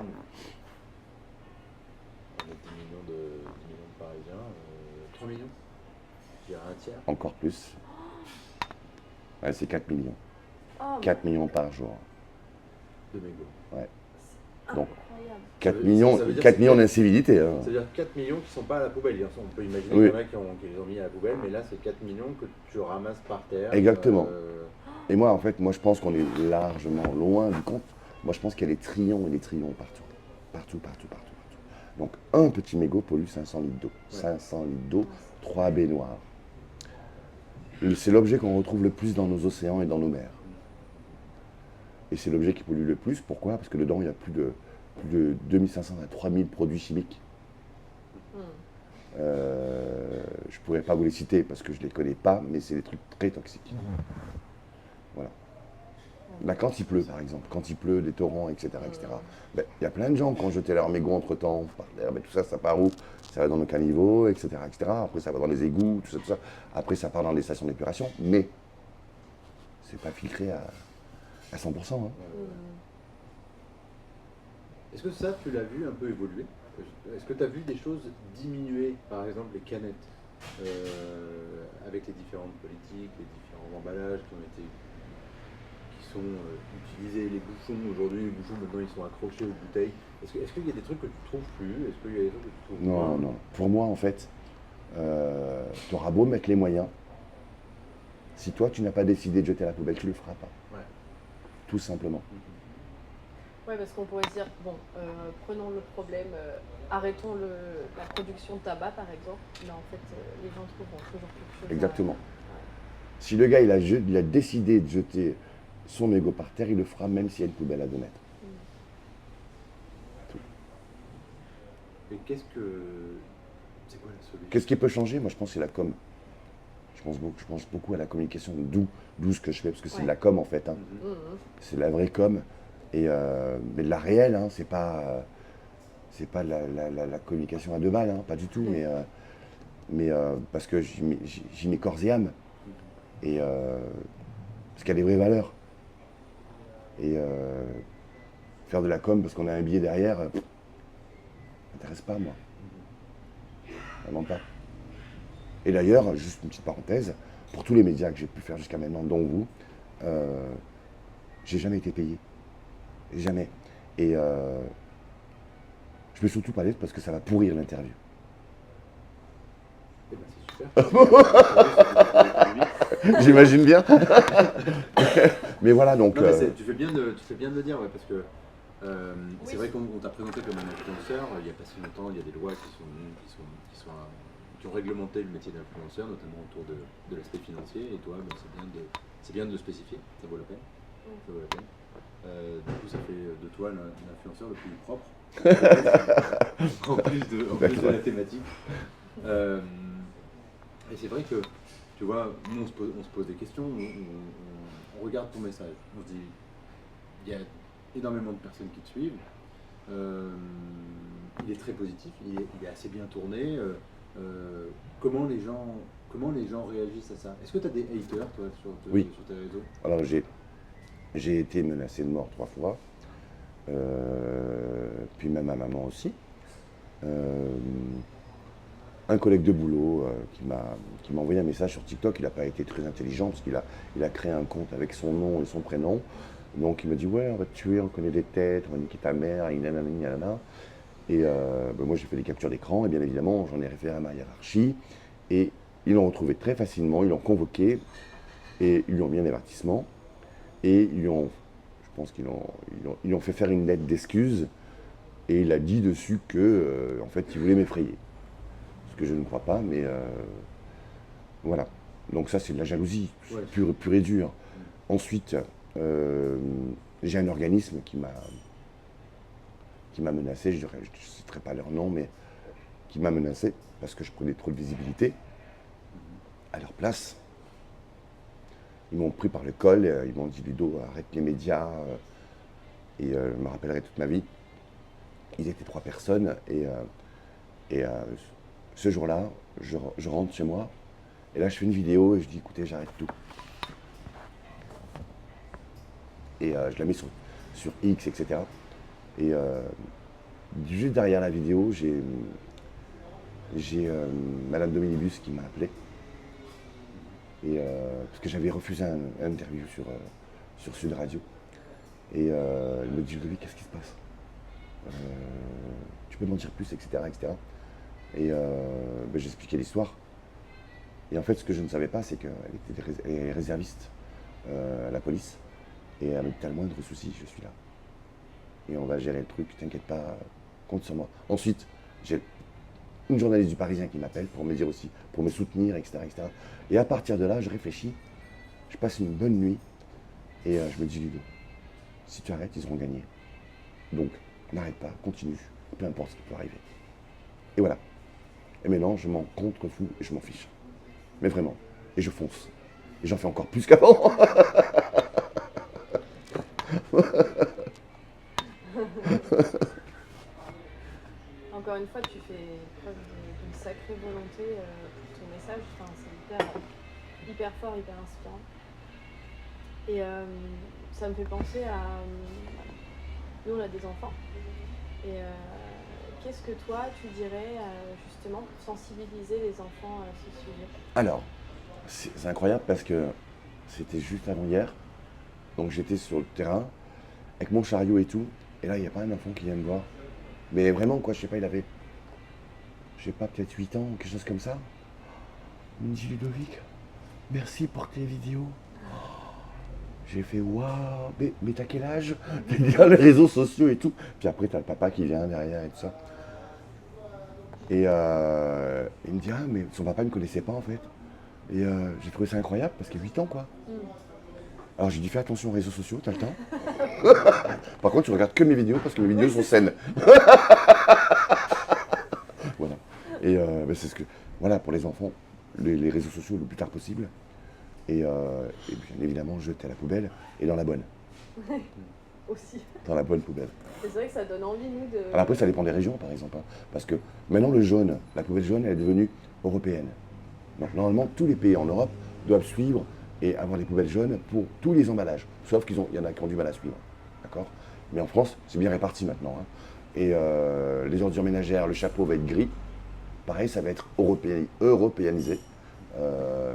On est 10 millions de Parisiens, 3 millions. Je dirais un tiers. Encore plus. Ouais, c'est 4 millions. Oh, 4 millions par jour. De mégots. Donc, incroyable. 4 veut- millions, ça veut dire 4 que millions c'est- d'incivilité. Hein. C'est-à-dire 4 millions qui ne sont pas à la poubelle. On peut imaginer Oui. qu'il y en a qui les ont mis à la poubelle, mais là, c'est 4 millions que tu ramasses par terre. Exactement. Et moi, en fait, moi, je pense qu'on est largement loin du compte. Moi, je pense qu'il y a des trillions et des trillions partout. Partout, partout, partout, partout. Donc, un petit mégot pollue 500 litres d'eau. 500 litres d'eau, 3 baignoires. C'est l'objet qu'on retrouve le plus dans nos océans et dans nos mers. Et c'est l'objet qui pollue le plus. Pourquoi? Parce que dedans, il y a plus de 2500 à 3000 produits chimiques. Je ne pourrais pas vous les citer parce que je ne les connais pas, mais c'est des trucs très toxiques. Voilà. Là, quand il pleut, par exemple, quand il pleut, des torrents, etc., ben, il y a plein de gens qui ont jeté leurs mégots entre-temps par terre. Ben, tout ça, ça part où? Ça va dans nos caniveaux, etc., etc. Après, ça va dans les égouts, tout ça, tout ça. Après, ça part dans les stations d'épuration, mais c'est pas filtré à 100%. Hein. Est-ce que ça, tu l'as vu un peu évoluer? Est-ce que tu as vu des choses diminuer, par exemple les canettes, avec les différentes politiques, les différents emballages qui sont utilisés, les bouchons aujourd'hui, les bouchons maintenant ils sont accrochés aux bouteilles. Est-ce qu'il y a des trucs que tu trouves plus? Est-ce qu'il y a des trucs que tu trouves Non, moins? non. Pour moi, en fait, tu auras beau mettre les moyens. Si toi, tu n'as pas décidé de jeter à la poubelle, tu ne le feras pas. Ouais. Tout simplement. Ouais, parce qu'on pourrait dire, bon, prenons le problème, arrêtons la production de tabac par exemple, mais en fait, les gens trouveront toujours quelque chose. Exactement. Si le gars, il a décidé de jeter son mégot par terre, il le fera même s'il y a une poubelle à 2 mètres. Et c'est quoi la solution? Qu'est-ce qui peut changer? Moi, je pense que c'est la com. Je pense beaucoup à la communication, d'où ce que je fais, parce que c'est de la com en fait. Hein. C'est la vraie com. Et, mais la réelle, hein, c'est pas c'est pas la communication à deux balles, hein, pas du tout, mais parce que j'y mets corps et âme. Et parce qu'il y a des vraies valeurs. Et faire de la com parce qu'on a un billet derrière, ça m'intéresse pas, moi. Vraiment pas. Et d'ailleurs, juste une petite parenthèse, pour tous les médias que j'ai pu faire jusqu'à maintenant, dont vous, j'ai jamais été payé. Jamais. Et je peux surtout pas l'être parce que ça va pourrir l'interview. Eh ben, c'est super. J'imagine bien. Mais voilà, donc. Non, mais tu fais bien de le dire, ouais, parce que c'est vrai qu'on t'a présenté comme un influenceur. Il n'y a pas si longtemps, il y a des lois qui ont réglementé le métier d'influenceur, notamment autour de l'aspect financier. Et toi, ben, c'est bien de le spécifier. Ça vaut la peine. Ça vaut la peine. Du coup, ça fait de toi l'influenceur le plus propre. en plus de la thématique. Et c'est vrai que, tu vois, nous on se pose des questions, on regarde ton message, on se dit, il y a énormément de personnes qui te suivent, il est très positif, il est assez bien tourné, comment les gens réagissent à ça? Est-ce que tu as des haters, toi, sur tes réseaux? Alors j'ai été menacé de mort 3 fois, puis même ma maman aussi. Un collègue de boulot qui m'a envoyé un message sur TikTok. Il n'a pas été très intelligent parce qu'il a créé un compte avec son nom et son prénom. Donc il me dit ouais, on va te tuer, on connaît des têtes, on va niquer ta mère, nanana. Et moi j'ai fait des captures d'écran et bien évidemment j'en ai référé à ma hiérarchie. Et ils l'ont retrouvé très facilement, ils l'ont convoqué et ils lui ont mis un avertissement. Et je pense qu'ils lui ont fait faire une lettre d'excuse. Et il a dit dessus que en fait il voulait m'effrayer. Que je ne crois pas, mais voilà. Donc ça, c'est de la jalousie, Ouais. pure et dure. Ensuite, j'ai un organisme qui m'a menacé, je ne citerai pas leur nom, mais qui m'a menacé parce que je prenais trop de visibilité à leur place. Ils m'ont pris par le col, ils m'ont dit Ludo, arrête les médias, et je me rappellerai toute ma vie. Ils étaient 3 personnes, et ce jour-là, je rentre chez moi, et là je fais une vidéo et je dis écoutez, j'arrête tout. Et je la mets sur X, etc. Et juste derrière la vidéo, j'ai Madame Dominibus qui m'a appelé. Et, parce que j'avais refusé un interview sur Sud Radio. Et elle me dit Ludovic, qu'est-ce qui se passe? Tu peux m'en dire plus, etc. etc. Et j'expliquais l'histoire. Et en fait, ce que je ne savais pas, c'est qu'elle est réserviste à la police. Et elle me dit, t'as le moindre souci, je suis là. Et on va gérer le truc, t'inquiète pas, compte sur moi. Ensuite, j'ai une journaliste du Parisien qui m'appelle pour me dire aussi, pour me soutenir, etc. etc. Et à partir de là, je réfléchis, je passe une bonne nuit. Et je me dis, Ludo, si tu arrêtes, ils auront gagné. Donc, n'arrête pas, continue, peu importe ce qui peut arriver. Et voilà. Et maintenant, je m'en contrefous et je m'en fiche. Mais vraiment. Et je fonce. Et j'en fais encore plus qu'avant. Encore une fois, tu fais preuve d'une sacrée volonté pour ton message. Enfin, c'est hyper fort, hyper inspirant. Et ça me fait penser à... nous, on a des enfants. Et qu'est-ce que toi, tu dirais justement pour sensibiliser les enfants à ce sujet? Alors, c'est incroyable parce que c'était juste avant hier. Donc j'étais sur le terrain avec mon chariot et tout. Et là, il n'y a pas un enfant qui vient me voir. Mais vraiment, quoi, je sais pas, il avait, je sais pas, peut-être 8 ans ou quelque chose comme ça. Il me dit Ludovic, merci pour tes vidéos. J'ai fait waouh, mais t'as quel âge? Les réseaux sociaux et tout. Puis après, t'as le papa qui vient derrière et tout ça. Et il me dit ah, mais son papa ne me connaissait pas en fait. Et j'ai trouvé ça incroyable parce qu'il y a 8 ans quoi. Alors j'ai dit fais attention aux réseaux sociaux, t'as le temps. Par contre, tu regardes que mes vidéos parce que mes vidéos sont saines. Voilà. Et c'est ce que. Voilà, pour les enfants, les réseaux sociaux le plus tard possible. Et bien évidemment, jeter à la poubelle et dans la bonne. aussi. dans la bonne poubelle. C'est vrai que ça donne envie, nous, de... Alors après, ça dépend des régions, par exemple. Hein, parce que maintenant, le jaune, la poubelle jaune, elle est devenue européenne. Donc normalement, tous les pays en Europe doivent suivre et avoir des poubelles jaunes pour tous les emballages. Sauf qu'il y en a qui ont du mal à suivre. D'accord? Mais en France, c'est bien réparti maintenant. Hein. Et les ordures ménagères, le chapeau va être gris. Pareil, ça va être européanisé.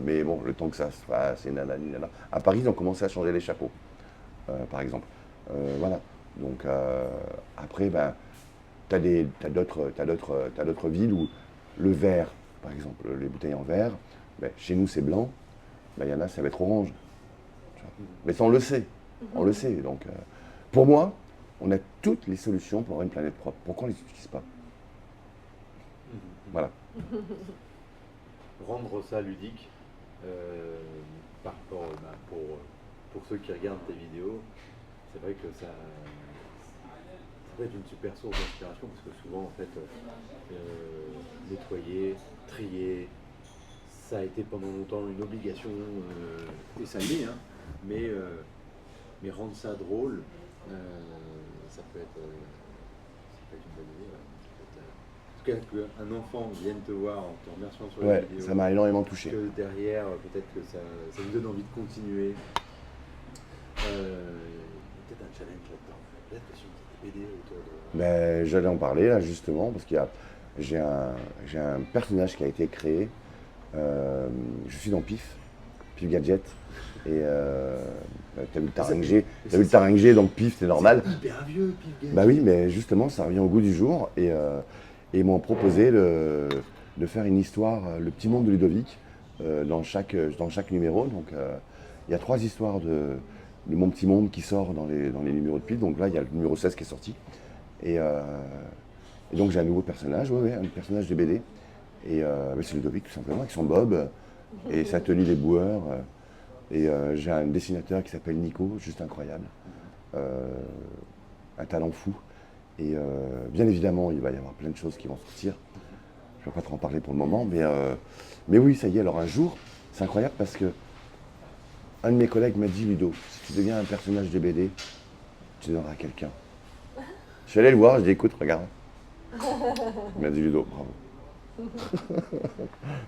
Mais bon, le temps que ça se fasse, et nanani, nanana. À Paris, ils ont commencé à changer les chapeaux, par exemple. Voilà. Donc après, ben, t'as d'autres villes où le verre, par exemple, les bouteilles en verre, ben, chez nous c'est blanc, ben, y en a, ça va être orange. Tu vois. Mais ça, on le sait. On le sait. Donc, pour moi, on a toutes les solutions pour avoir une planète propre. Pourquoi on ne les utilise pas? Voilà. Rendre ça ludique par rapport pour ceux qui regardent tes vidéos, c'est vrai que ça peut être une super source d'inspiration parce que souvent en fait nettoyer, trier, ça a été pendant longtemps une obligation et ça l'est, hein, mais rendre ça drôle, ça peut être une bonne idée. Ouais. En tout cas, qu'un enfant vienne te voir en te remerciant sur la Ouais, vidéo, ça m'a énormément touché. que derrière, peut-être que ça vous donne envie de continuer. Peut-être un challenge là-dedans. Peut-être que si on faisait des BD autour de... Ben, j'allais en parler là justement parce j'ai un personnage qui a été créé. Je suis dans Pif Gadget. Et t'as vu le Taringue, donc Pif, c'est normal. C'est hyper vieux, Pif Gadget. Bah oui, mais justement, ça revient au goût du jour. Et ils m'ont proposé de faire une histoire, le petit monde de Ludovic, dans chaque numéro. Donc il y a 3 histoires de mon petit monde qui sort dans les numéros de Pif. Donc là, il y a le numéro 16 qui est sorti. Et donc j'ai un nouveau personnage, un personnage de BD. Et c'est Ludovic tout simplement, avec son bob. Et sa tenue des boueurs. Et j'ai un dessinateur qui s'appelle Nico, juste incroyable. Un talent fou. Et bien évidemment, il va y avoir plein de choses qui vont sortir. Je ne vais pas trop en parler pour le moment, mais oui, ça y est. Alors un jour, c'est incroyable parce que un de mes collègues m'a dit, Ludo, si tu deviens un personnage de BD, tu donneras à quelqu'un. Je suis allé le voir, je lui ai dit, écoute, regarde. Il m'a dit, Ludo, bravo.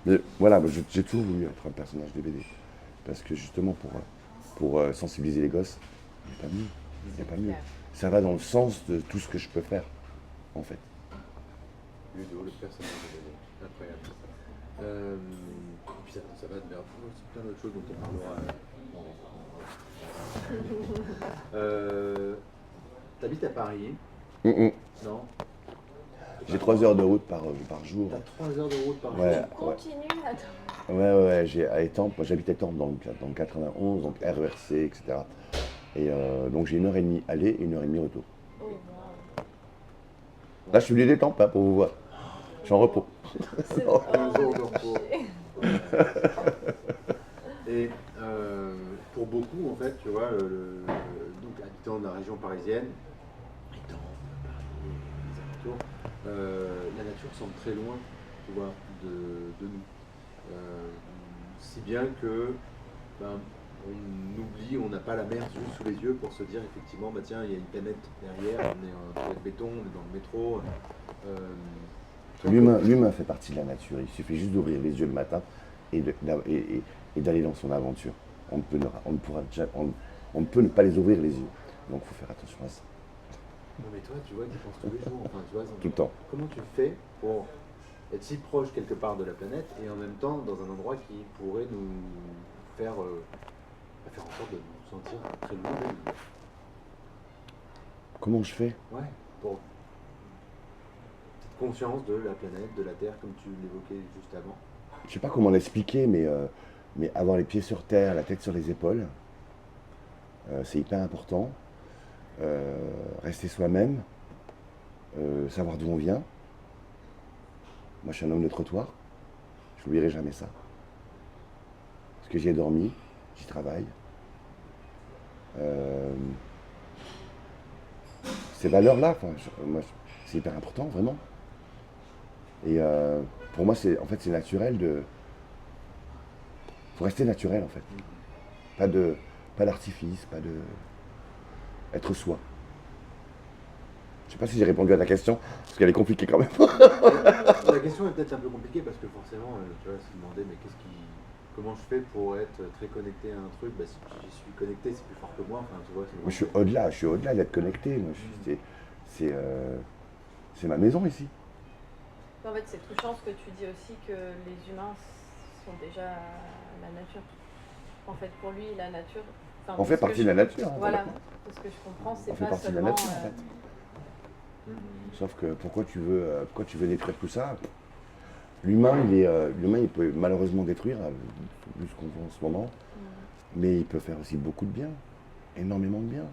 Mais voilà, j'ai toujours voulu être un personnage de BD. Parce que justement, pour sensibiliser les gosses, il n'y a pas mieux. Il n'y a pas mieux. Ça va dans le sens de tout ce que je peux faire, en fait. Ludo, le personnage de BD. Incroyable. Et puis ça va vers plein d'autres choses dont on parlera. T'habites à Paris? Non? J'ai 3 heures de route par jour. T'as 3 heures de route par jour? Ouais, Continue, attends. ouais, j'ai à Étampes, moi j'habite à Étampes dans le 91, donc RERC, etc. Et donc j'ai 1h30 aller et 1h30 retour. Oh, wow. Là je suis venu d'Étampes pour vous voir. Je suis en repos. C'est Un jour de repos. Et pour beaucoup, en fait, tu vois, donc habitant de la région parisienne, Étampes, Paris, les alentours, la nature semble très loin, tu vois, de nous. Si bien que on oublie, on n'a pas la mer juste sous les yeux pour se dire effectivement, bah tiens, il y a une planète derrière, on est en béton, on est dans le métro. L'humain fait partie de la nature, il suffit juste d'ouvrir les yeux le matin et d'aller dans son aventure. On ne peut ne pas les ouvrir les yeux, donc il faut faire attention à ça. Non mais toi, tu vois, tu penses tous les jours, enfin, tu vois, Tout le temps. Comment tu fais pour être si proche quelque part de la planète et en même temps dans un endroit qui pourrait nous faire en sorte de nous sentir très loin d'elle? Comment je fais? Ouais, pour cette conscience de la planète, de la Terre, comme tu l'évoquais juste avant. Je sais pas comment l'expliquer, mais avoir les pieds sur terre, la tête sur les épaules, c'est hyper important. Rester soi-même, savoir d'où on vient. Moi, je suis un homme de trottoir. Je n'oublierai jamais ça. Parce que j'y ai dormi, j'y travaille. Ces valeurs-là, c'est hyper important, vraiment. Et pour moi, c'est naturel de... faut rester naturel, en fait. Pas d'artifice, pas de... être soi. Je sais pas si j'ai répondu à ta question, parce qu'elle est compliquée quand même. La question est peut-être un peu compliquée parce que forcément, tu vois, se demander mais comment je fais pour être très connecté à un truc, bah, si j'y suis connecté, c'est plus fort que moi, enfin, tu vois. Moi, je suis au-delà d'être connecté. Moi, c'est ma maison ici. En fait, c'est touchant ce que tu dis aussi que les humains sont déjà la nature. En fait, pour lui, la nature. Enfin, On fait partie de la nature. Hein, voilà. Ce que je comprends, c'est on fait pas partie de la seulement. nature, en fait. Sauf que pourquoi tu veux détruire tout ça? L'humain, il peut malheureusement détruire, vu ce qu'on voit en ce moment, mais il peut faire aussi beaucoup de bien, énormément de bien.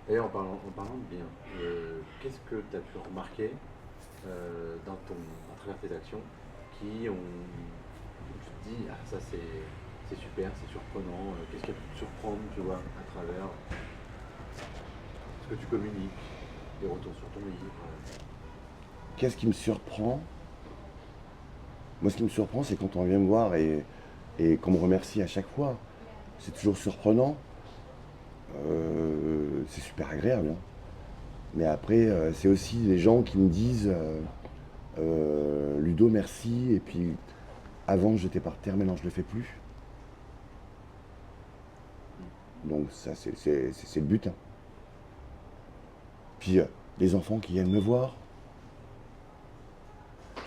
D'ailleurs, en parlant de bien, qu'est-ce que tu as pu remarquer à travers tes actions qui ont, où tu te dis, ah ça c'est super, c'est surprenant, qu'est-ce qui a pu te surprendre, tu vois, à travers ce que tu communiques, les retours sur ton livre. Qu'est-ce qui me surprend? Moi, ce qui me surprend, c'est quand on vient me voir et qu'on me remercie à chaque fois. C'est toujours surprenant. C'est super agréable. Hein. Mais après, c'est aussi les gens qui me disent Ludo, merci. Et puis, avant, j'étais par terre, maintenant, je ne le fais plus. Donc, ça, c'est le but. Hein. Puis, les enfants qui viennent me voir.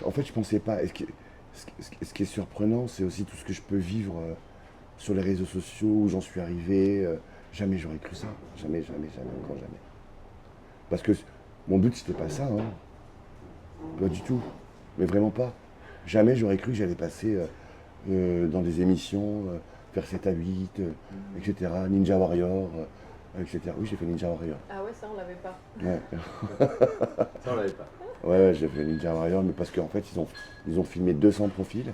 En fait, je pensais pas. Ce qui est surprenant, c'est aussi tout ce que je peux vivre sur les réseaux sociaux, où j'en suis arrivé. Jamais j'aurais cru ça. Jamais, jamais, jamais, encore jamais. Parce que mon but, c'était pas ça. Hein. Pas du tout. Mais vraiment pas. Jamais j'aurais cru que j'allais passer dans des émissions, faire 7 à 8, etc. Ninja Warrior, etc. Oui, j'ai fait Ninja Warrior. Ah ouais, ça, on l'avait pas. Ouais. Ça, on l'avait pas. Ouais, j'ai fait Ninja Warrior, mais parce qu'en fait, ils ont filmé 200 profils.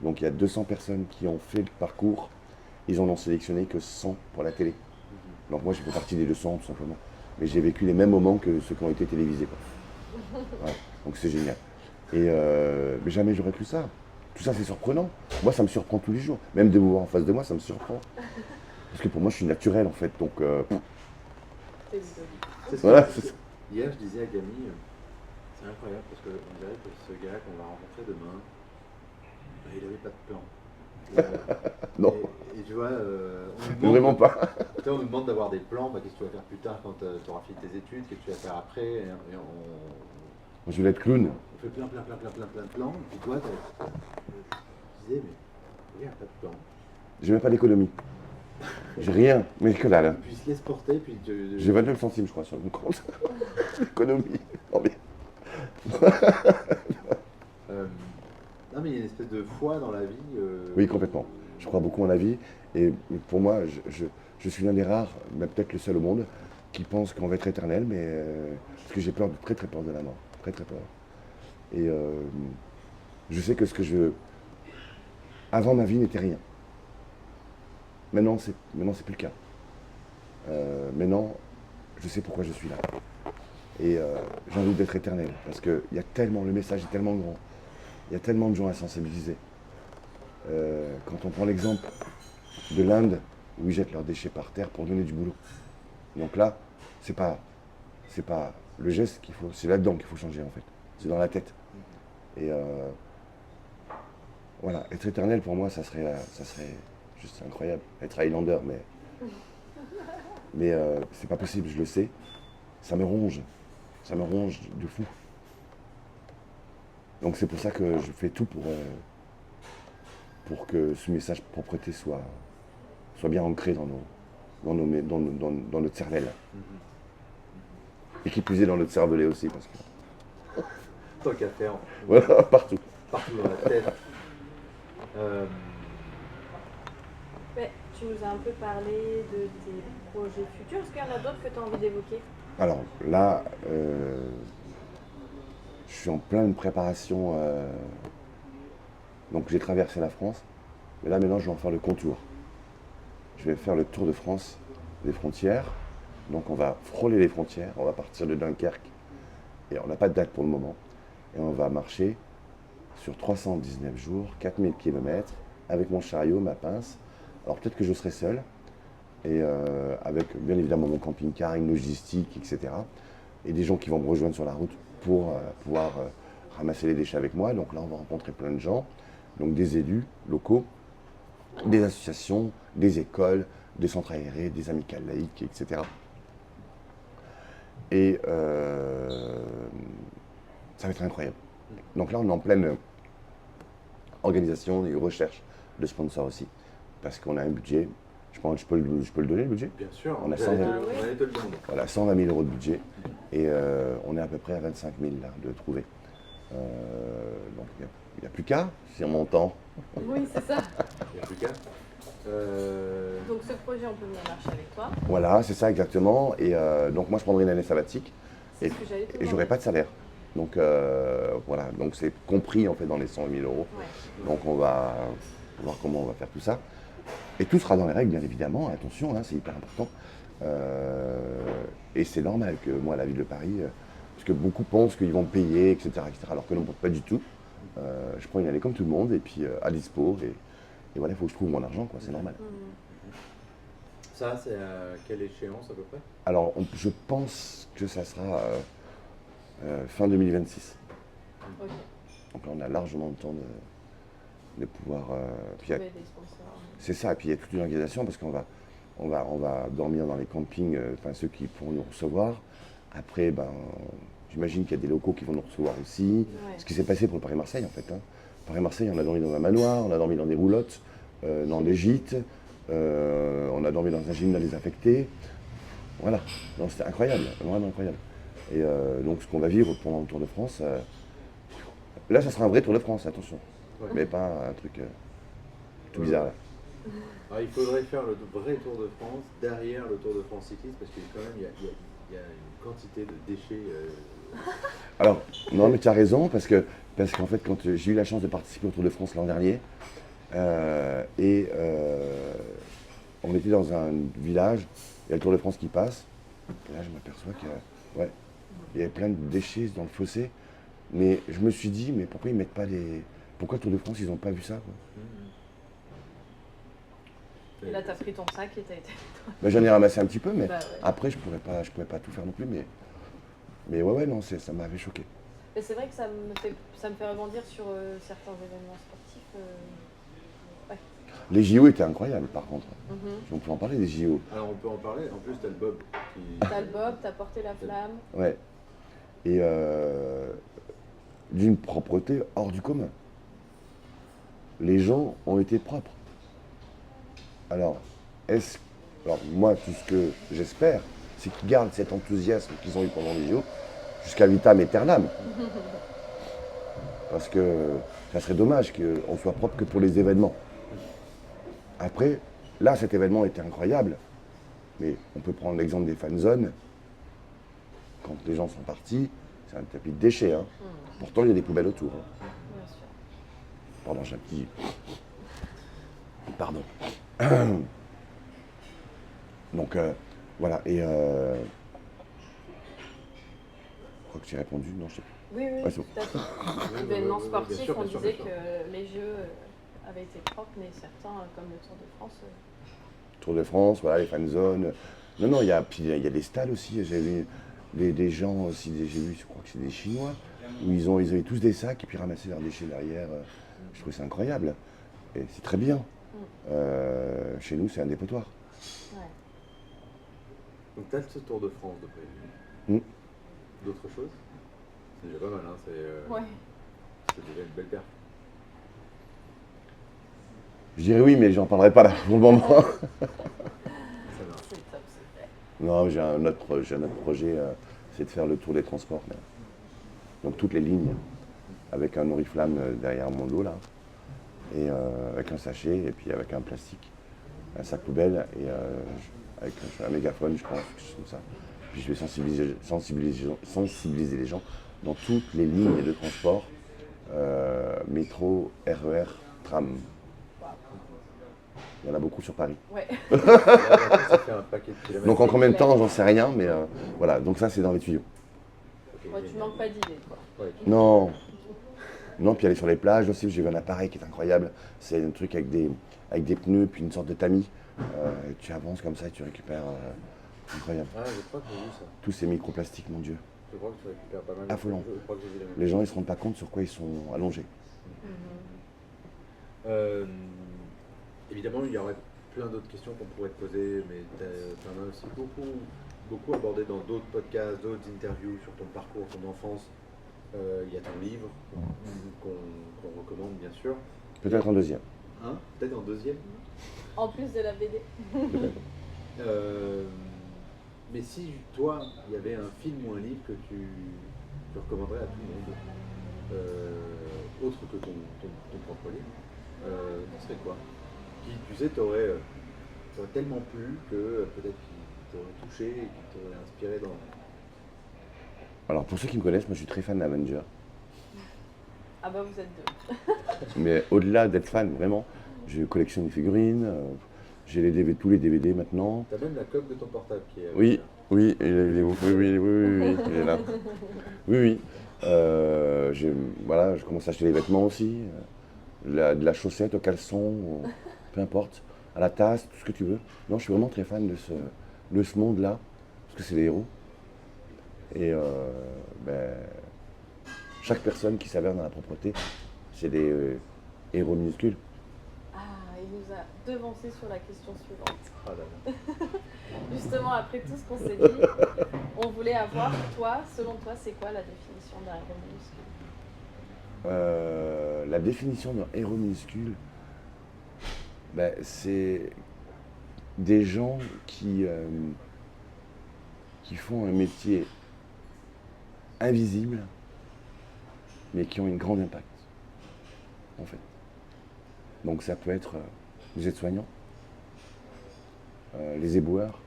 Donc il y a 200 personnes qui ont fait le parcours. Ils en ont sélectionné que 100 pour la télé. Donc moi, j'ai fait partie des 200, tout simplement. Mais j'ai vécu les mêmes moments que ceux qui ont été télévisés. Quoi. Ouais, donc c'est génial. Et mais jamais j'aurais cru ça. Tout ça, c'est surprenant. Moi, ça me surprend tous les jours. Même de vous voir en face de moi, ça me surprend. Parce que pour moi, je suis naturel, en fait. Donc, C'est C'est ça. voilà, c'est ça. Hier, je disais à Camille, c'est incroyable parce qu'on dirait que ce gars qu'on va rencontrer demain, bah, il n'avait pas de plan. Non. Et tu vois, on nous Mais vraiment pas. Tu sais, on nous demande d'avoir des plans, bah, qu'est-ce que tu vas faire plus tard quand tu auras fini tes études, qu'est-ce que tu vas faire après, et Je voulais être clown. on fait plein de plans, et puis toi, je disais, mais regarde, pas de plan. J'ai même pas d'économie. J'ai rien, mais que dalle. Puis il se laisse porter, puis J'ai 29 centimes, je crois, sur mon compte. Économie. Non, mais... non, mais il y a une espèce de foi dans la vie. Oui, complètement. Je crois beaucoup en la vie. Et pour moi, je suis l'un des rares, mais peut-être le seul au monde, qui pense qu'on va être éternel, mais parce que j'ai peur, très très peur de la mort. Très très peur. Et je sais que ce que je veux. Avant, ma vie n'était rien. Maintenant, c'est plus le cas. Maintenant, je sais pourquoi je suis là. Et j'ai envie d'être éternel, parce que il y a tellement, le message est tellement grand. Il y a tellement de gens à sensibiliser. Quand on prend l'exemple de l'Inde, où ils jettent leurs déchets par terre pour donner du boulot. Donc là, c'est pas le geste qu'il faut, c'est là-dedans qu'il faut changer en fait. C'est dans la tête. Et voilà, être éternel pour moi, ça serait juste incroyable. Être Highlander, mais c'est pas possible, je le sais. Ça me ronge de fou. Donc c'est pour ça que je fais tout pour que ce message propreté soit bien ancré dans notre cervelle. Et qui plus est dans notre cervelet aussi, parce que... Tant qu'à faire. Voilà, partout. Partout dans la tête. Mais tu nous as un peu parlé de tes projets futurs. Est-ce qu'il y en a d'autres que tu as envie d'évoquer? Alors là, je suis en pleine préparation. Donc j'ai traversé la France, mais là maintenant je vais en faire le contour. Je vais faire le tour de France des frontières. Donc on va frôler les frontières, on va partir de Dunkerque, et on n'a pas de date pour le moment. Et on va marcher sur 319 jours, 4000 km, avec mon chariot, ma pince. Alors peut-être que je serai seul, et avec bien évidemment mon camping-car, une logistique, etc. Et des gens qui vont me rejoindre sur la route pour pouvoir ramasser les déchets avec moi. Donc là, on va rencontrer plein de gens, donc des élus locaux, des associations, des écoles, des centres aérés, des amicales laïques, etc. Et ça va être incroyable. Donc là, on est en pleine organisation et recherche de sponsors aussi, parce qu'on a un budget. Je pense que je peux le donner, le budget. Bien sûr, On a j'allais 100 000. on allait te le demander. Voilà, 120 000 euros de budget et on est à peu près à 25 000 là, de trouver. Donc il n'y a plus qu'à, si on m'entend. Oui, c'est ça. Il n'y a plus qu'à. Donc ce projet, on peut venir marcher avec toi. Voilà, c'est ça exactement. Et donc moi je prendrai une année sabbatique et, C'est ce que j'allais te et j'aurai demander. pas de salaire. Donc voilà, donc c'est compris en fait dans les 100 000 euros. Ouais. Donc on va voir comment on va faire tout ça. Et tout sera dans les règles, bien évidemment, attention, hein, c'est hyper important. Et c'est normal que moi, la ville de Paris, parce que beaucoup pensent qu'ils vont payer, etc., alors que non, pas du tout. Je prends une année comme tout le monde, et puis à dispo, et voilà, il faut que je trouve mon argent, quoi, c'est normal. Ça, c'est à quelle échéance à peu près? Alors, je pense que ça sera fin 2026. Ok. Donc là, on a largement le temps de pouvoir... puis, Trouver des sponsors. c'est ça, et puis il y a toute une organisation parce qu'on va dormir dans les campings, enfin ceux qui pourront nous recevoir. Après, ben, j'imagine qu'il y a des locaux qui vont nous recevoir aussi. Ouais. Ce qui s'est passé pour le Paris-Marseille en fait. Hein. Paris-Marseille, on a dormi dans un manoir, on a dormi dans des roulottes, dans des gîtes, on a dormi dans un gymnase désaffecté. Voilà, non, c'était incroyable, vraiment incroyable. Et donc ce qu'on va vivre pendant le Tour de France, là ça sera un vrai Tour de France, attention. Ouais. Mais pas un truc tout bizarre là. Alors, il faudrait faire le vrai Tour de France derrière le Tour de France cycliste parce que quand même il y a une quantité de déchets. Alors, non, mais tu as raison, parce qu'en fait, quand j'ai eu la chance de participer au Tour de France l'an dernier, on était dans un village, il y a le Tour de France qui passe, et là je m'aperçois que, ouais, il y avait plein de déchets dans le fossé, mais je me suis dit, mais pourquoi ils mettent pas des... Pourquoi le Tour de France, ils n'ont pas vu ça, quoi. Et là, t'as pris ton sac et t'as été. Ben, j'en ai ramassé un petit peu, mais Bah ouais. après, je pouvais pas tout faire non plus, mais ouais, non, ça m'avait choqué. Mais c'est vrai que ça me fait rebondir sur certains événements sportifs. Ouais. Les JO étaient incroyables, par contre. Mhm. On peut en parler des JO. Alors on peut en parler, en plus t'as le Bob qui. T'as le Bob, t'as porté la flamme. Ouais. Et d'une propreté hors du commun. Les gens ont été propres. Alors, moi, tout ce que j'espère, c'est qu'ils gardent cet enthousiasme qu'ils ont eu pendant les JO jusqu'à vitam aeternam. Parce que ça serait dommage qu'on soit propre que pour les événements. Après, là, cet événement était incroyable. Mais on peut prendre l'exemple des fan zones. Quand les gens sont partis, c'est un tapis de déchets. Hein. Pourtant, il y a des poubelles autour. Hein. Bien sûr. Pardon, j'ai un petit... Pardon. Donc, voilà. Et... Je crois que j'ai répondu. Non, je sais plus. Oui, oui, Ouais, c'est bon. tout à fait. Oui, Événements bien sportifs, sûr, on bien sûr, disait bien sûr. que les Jeux avaient été propres, mais certains, comme le Tour de France. Tour de France, voilà, les fan zones. Non, il y a des stades aussi. J'ai vu des gens aussi, j'ai vu, je crois que c'est des Chinois, où ils avaient tous des sacs et puis ramassaient leurs déchets derrière. Je trouve ça incroyable. Et c'est très bien. Chez nous, c'est un dépotoir. Ouais. Donc t'as ce Tour de France de prévu. Mm. D'autres choses? C'est déjà pas mal, hein, Ouais. c'est déjà une belle perte. Je dirais oui, mais j'en parlerai pas là pour le moment. Ça marche. C'est top, c'est fait. Non, j'ai un autre projet, c'est de faire le tour des transports. Là. Donc toutes les lignes, avec un oriflamme derrière mon dos là, et avec un sachet, et puis avec un plastique, un sac poubelle, et avec un mégaphone, je pense, quelque chose comme ça. Puis je vais sensibiliser les gens dans toutes les lignes de transport, métro, RER, tram. Il y en a beaucoup sur Paris. Ouais. Ça fait un paquet de kilomètres. Donc en combien de temps, j'en sais rien, mais voilà, donc ça c'est dans les tuyaux. Ok, Ouais, tu génial. manques pas d'idées, quoi. Ouais. Non. Non, puis aller sur les plages aussi, j'ai vu un appareil qui est incroyable. C'est un truc avec des pneus, puis une sorte de tamis Tu avances comme ça et tu récupères. Incroyable. Ah, je crois que j'ai vu ça. Tous ces microplastiques, mon Dieu. Je crois que tu récupères pas mal. Affolant. Je crois que j'ai vu la même Les gens, ils se rendent pas compte sur quoi ils sont allongés. Évidemment, il y aurait plein d'autres questions qu'on pourrait te poser, mais tu en as aussi beaucoup abordé dans d'autres podcasts, d'autres interviews sur ton parcours, ton enfance. Il y a ton livre qu'on recommande, bien sûr. Peut-être en deuxième. Hein? Peut-être en deuxième. En plus de la BD. Mais si toi, il y avait un film ou un livre que tu recommanderais à tout le monde, autre que ton propre livre, ce serait quoi? Qui, tu sais, t'aurait tellement plu que peut-être qu'il t'aurait touché et qu'il t'aurait inspiré dans... Alors, pour ceux qui me connaissent, moi, je suis très fan d'Avengers. Ah bah vous êtes deux. Mais au-delà d'être fan, vraiment, je collectionne les figurines. J'ai tous les DVD maintenant. T'as même la coque de ton portable qui est... Oui, oui, il est là. Oui. Voilà, je commence à acheter les vêtements aussi. De la chaussette au caleçon, peu importe, à la tasse, tout ce que tu veux. Non, je suis vraiment très fan de ce monde-là, parce que c'est des héros. Et chaque personne qui s'avère dans la propreté, c'est des héros minuscules. Ah, il nous a devancé sur la question suivante. Ah là là. Justement, après tout ce qu'on s'est dit, on voulait avoir, toi, selon toi, c'est quoi la définition d'un héros minuscule? La définition d'un héros minuscule, c'est des gens qui font un métier invisible, mais qui ont une grande impact, en fait. Donc ça peut être les aides-soignants, les éboueurs,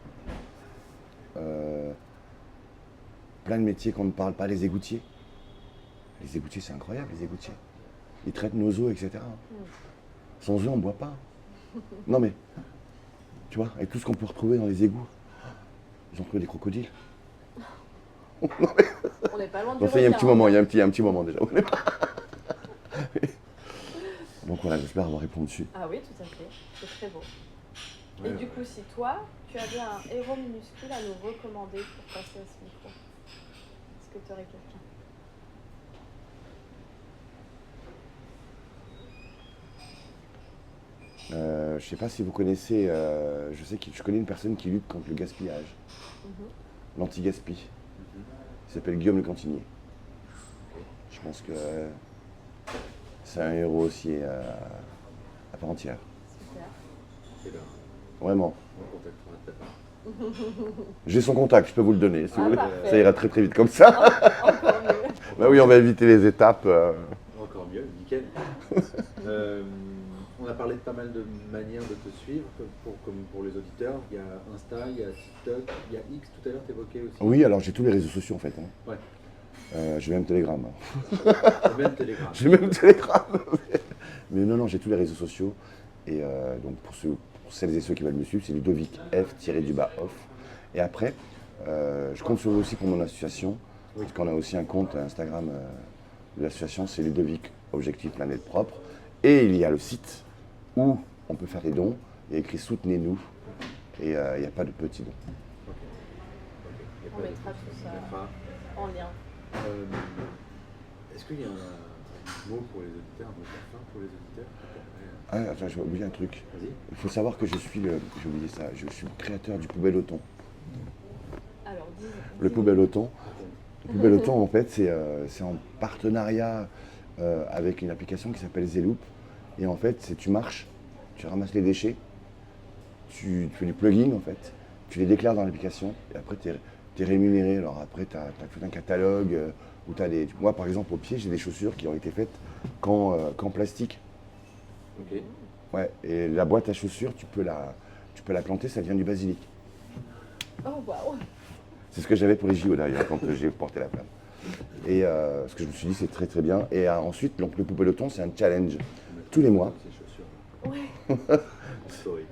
plein de métiers qu'on ne parle pas, les égoutiers. Les égoutiers, c'est incroyable, les égoutiers. Ils traitent nos eaux, etc. Sans eux, on ne boit pas. Non mais, tu vois, avec tout ce qu'on peut retrouver dans les égouts, ils ont trouvé des crocodiles. On n'est pas loin du Donc ça, il y a un petit requin, moment, hein. il y a un petit moment déjà. Donc voilà, j'espère avoir répondu. Ah oui, tout à fait. C'est très beau. Ouais, Et du coup, si toi, tu avais un héros minuscule à nous recommander pour passer à ce micro, est-ce que tu aurais quelqu'un? Je sais pas si vous connaissez, je connais une personne qui lutte contre le gaspillage, l'anti-gaspi. Il s'appelle Guillaume Le Cantinier. Je pense que c'est un héros aussi à part entière. Super. Et là, Vraiment. on contactera ta part. J'ai son contact, je peux vous le donner. Si vous voulez. Parfait. Ça ira très très vite comme ça. Encore mieux. Bah oui, on va éviter les étapes. Encore mieux, nickel. On a parlé de pas mal de manières de te suivre, comme pour les auditeurs. Il y a Insta, il y a TikTok, il y a X, tout à l'heure tu évoquais aussi. Oui, alors j'ai tous les réseaux sociaux en fait. Hein. Ouais. J'ai même Telegram. Et même Telegram. J'ai même Telegram. Mais non, j'ai tous les réseaux sociaux. Et donc pour celles et ceux qui veulent me suivre, c'est Ludovic F-off. Et après, je compte sur vous aussi pour mon association. Oui. Parce qu'on a aussi un compte Instagram de l'association, c'est Ludovic Objectif Planète Propre. Et il y a le site où on peut faire des dons. Il y a écrit soutenez-nous. Et il n'y a pas de petits dons. Ok. Il y a On pas de mettra souci, tout ça. on mettra. En lien. Est-ce qu'il y a un mot pour les auditeurs, un mot de la fin pour les auditeurs? Ah, attends, j'ai oublié un truc. Vas-y. Il faut savoir que j'ai oublié ça, je suis le créateur du Poubelle au thon. Alors, dis. Le Poubelle au thon. Le Poubelle au thon, en fait, c'est en partenariat avec une application qui s'appelle Zeloop. Et en fait, tu marches, tu ramasses les déchets, tu fais du plugging, en fait, tu les déclares dans l'application, et après, tu es rémunéré. Alors après, tu as tout un catalogue, où tu as des... Moi, par exemple, au pied, j'ai des chaussures qui ont été faites qu'en plastique. Ok. Ouais, et la boîte à chaussures, tu peux la planter, ça devient du basilic. Oh, waouh. C'est ce que j'avais pour les JO d'ailleurs, quand j'ai porté la flamme. Et ce que je me suis dit, c'est très très bien. Et ensuite, donc, le Poubelle au thon, c'est un challenge tous les mois. Ces chaussures. Ouais. Sorry.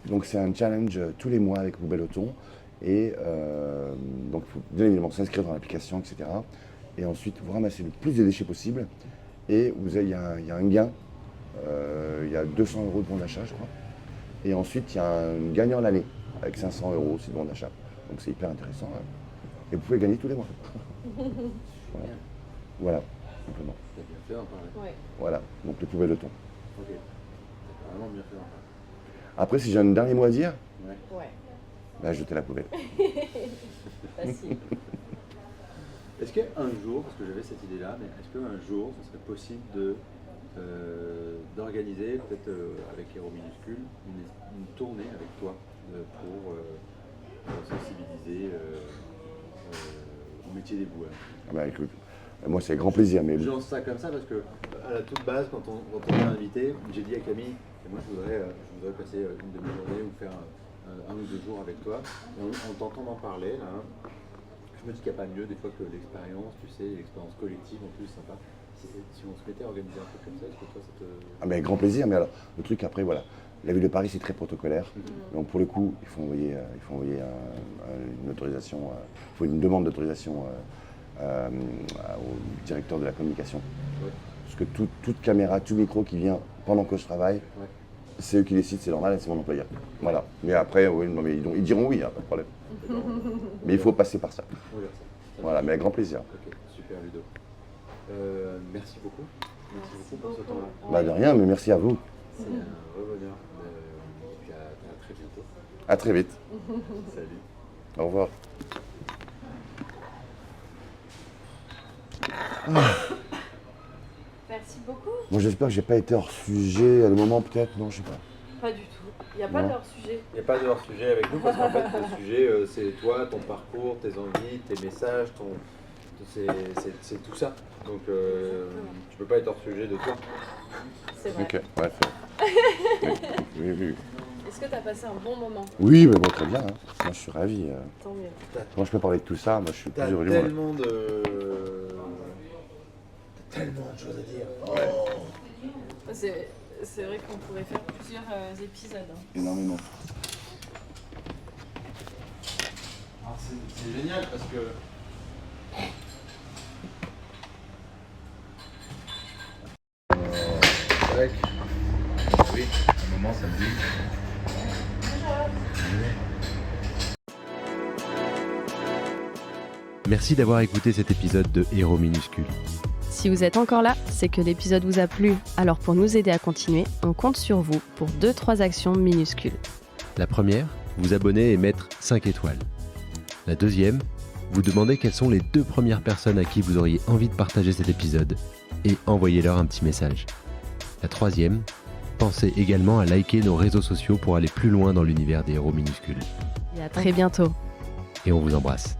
Donc c'est un challenge tous les mois avec Poubelle au thon. Et donc il faut bien évidemment s'inscrire dans l'application, etc. Et ensuite, vous ramassez le plus de déchets possible. Et il y a un gain. Il y a 200 € de bon d'achat, je crois. Et ensuite, il y a un gagnant l'année avec 500 € si de bon d'achat. Donc c'est hyper intéressant. Hein. Et vous pouvez gagner tous les mois. Voilà. Voilà, simplement. T'as bien fait d'en parler. Ouais. Voilà, donc les poubelles de thon. Ok. T'as vraiment bien fait d'en parler. Après, si j'ai un dernier mot à dire, Ouais. Ouais. bah, jetez la poubelle. Facile. Est-ce qu'un jour, parce que j'avais cette idée-là, mais est-ce qu'un jour, ce serait possible d'organiser, peut-être avec Héros minuscule, une tournée avec toi pour sensibiliser au métier des boueurs? Ah bah, écoute, moi c'est avec grand plaisir. Mais Je lance ça comme ça parce que, à la toute base, quand on m'a invité, j'ai dit à Camille, et moi je voudrais passer une demi-journée ou faire un ou 2 jours avec toi. Et en t'entendant parler, là, je me dis qu'il n'y a pas mieux des fois que l'expérience, tu sais, l'expérience collective en plus sympa. Si on se mettait à organiser un truc comme ça, est-ce que toi ça te... Ah mais avec grand plaisir, mais alors le truc après voilà, la ville de Paris c'est très protocolaire, donc pour le coup il faut envoyer une autorisation, il faut une demande d'autorisation au directeur de la communication, Ouais. parce que toute caméra, tout micro qui vient pendant que je travaille, Ouais. c'est eux qui décident, c'est normal, et c'est mon employeur. Voilà, mais après oui, non, mais ils diront oui, hein, pas de problème, mais il faut passer par ça. On verra ça. Voilà, mais avec grand plaisir. Ok, super Ludo. Merci beaucoup. Merci beaucoup pour ce temps-là. Bah de rien, mais merci à vous. C'est un vrai bonheur. Et puis à très bientôt. À très vite. Salut. Au revoir. Merci beaucoup. Moi j'espère que j'ai pas été hors sujet à le moment peut-être, non je sais pas. Pas du tout. Il n'y a pas Non. de hors-sujet. Il n'y a pas de hors-sujet avec nous parce qu'en fait, le sujet, c'est toi, ton parcours, tes envies, tes messages, c'est tout ça. Donc, tu peux pas être hors-sujet de toi. C'est vrai. Ok, ouais, c'est... oui. Est-ce que tu as passé un bon moment? Oui, mais bon, très bien. Hein. Moi, je suis ravi. Tant mieux. Quand je peux parler de tout ça, moi, je suis T'as plus heureux du monde. tellement de... T'as tellement de choses à dire. C'est vrai qu'on pourrait faire plusieurs épisodes. Hein. Énormément. Alors, c'est génial parce que tac. Oui, un moment ça me dit. Merci d'avoir écouté cet épisode de Héros minuscule. Si vous êtes encore là, c'est que l'épisode vous a plu. Alors pour nous aider à continuer, on compte sur vous pour 2-3 actions minuscules. La première, vous abonner et mettre 5 étoiles. La deuxième, vous demandez quelles sont les 2 premières personnes à qui vous auriez envie de partager cet épisode et envoyez-leur un petit message. La troisième, pensez également à liker nos réseaux sociaux pour aller plus loin dans l'univers des héros minuscules. Et à très bientôt. Et on vous embrasse.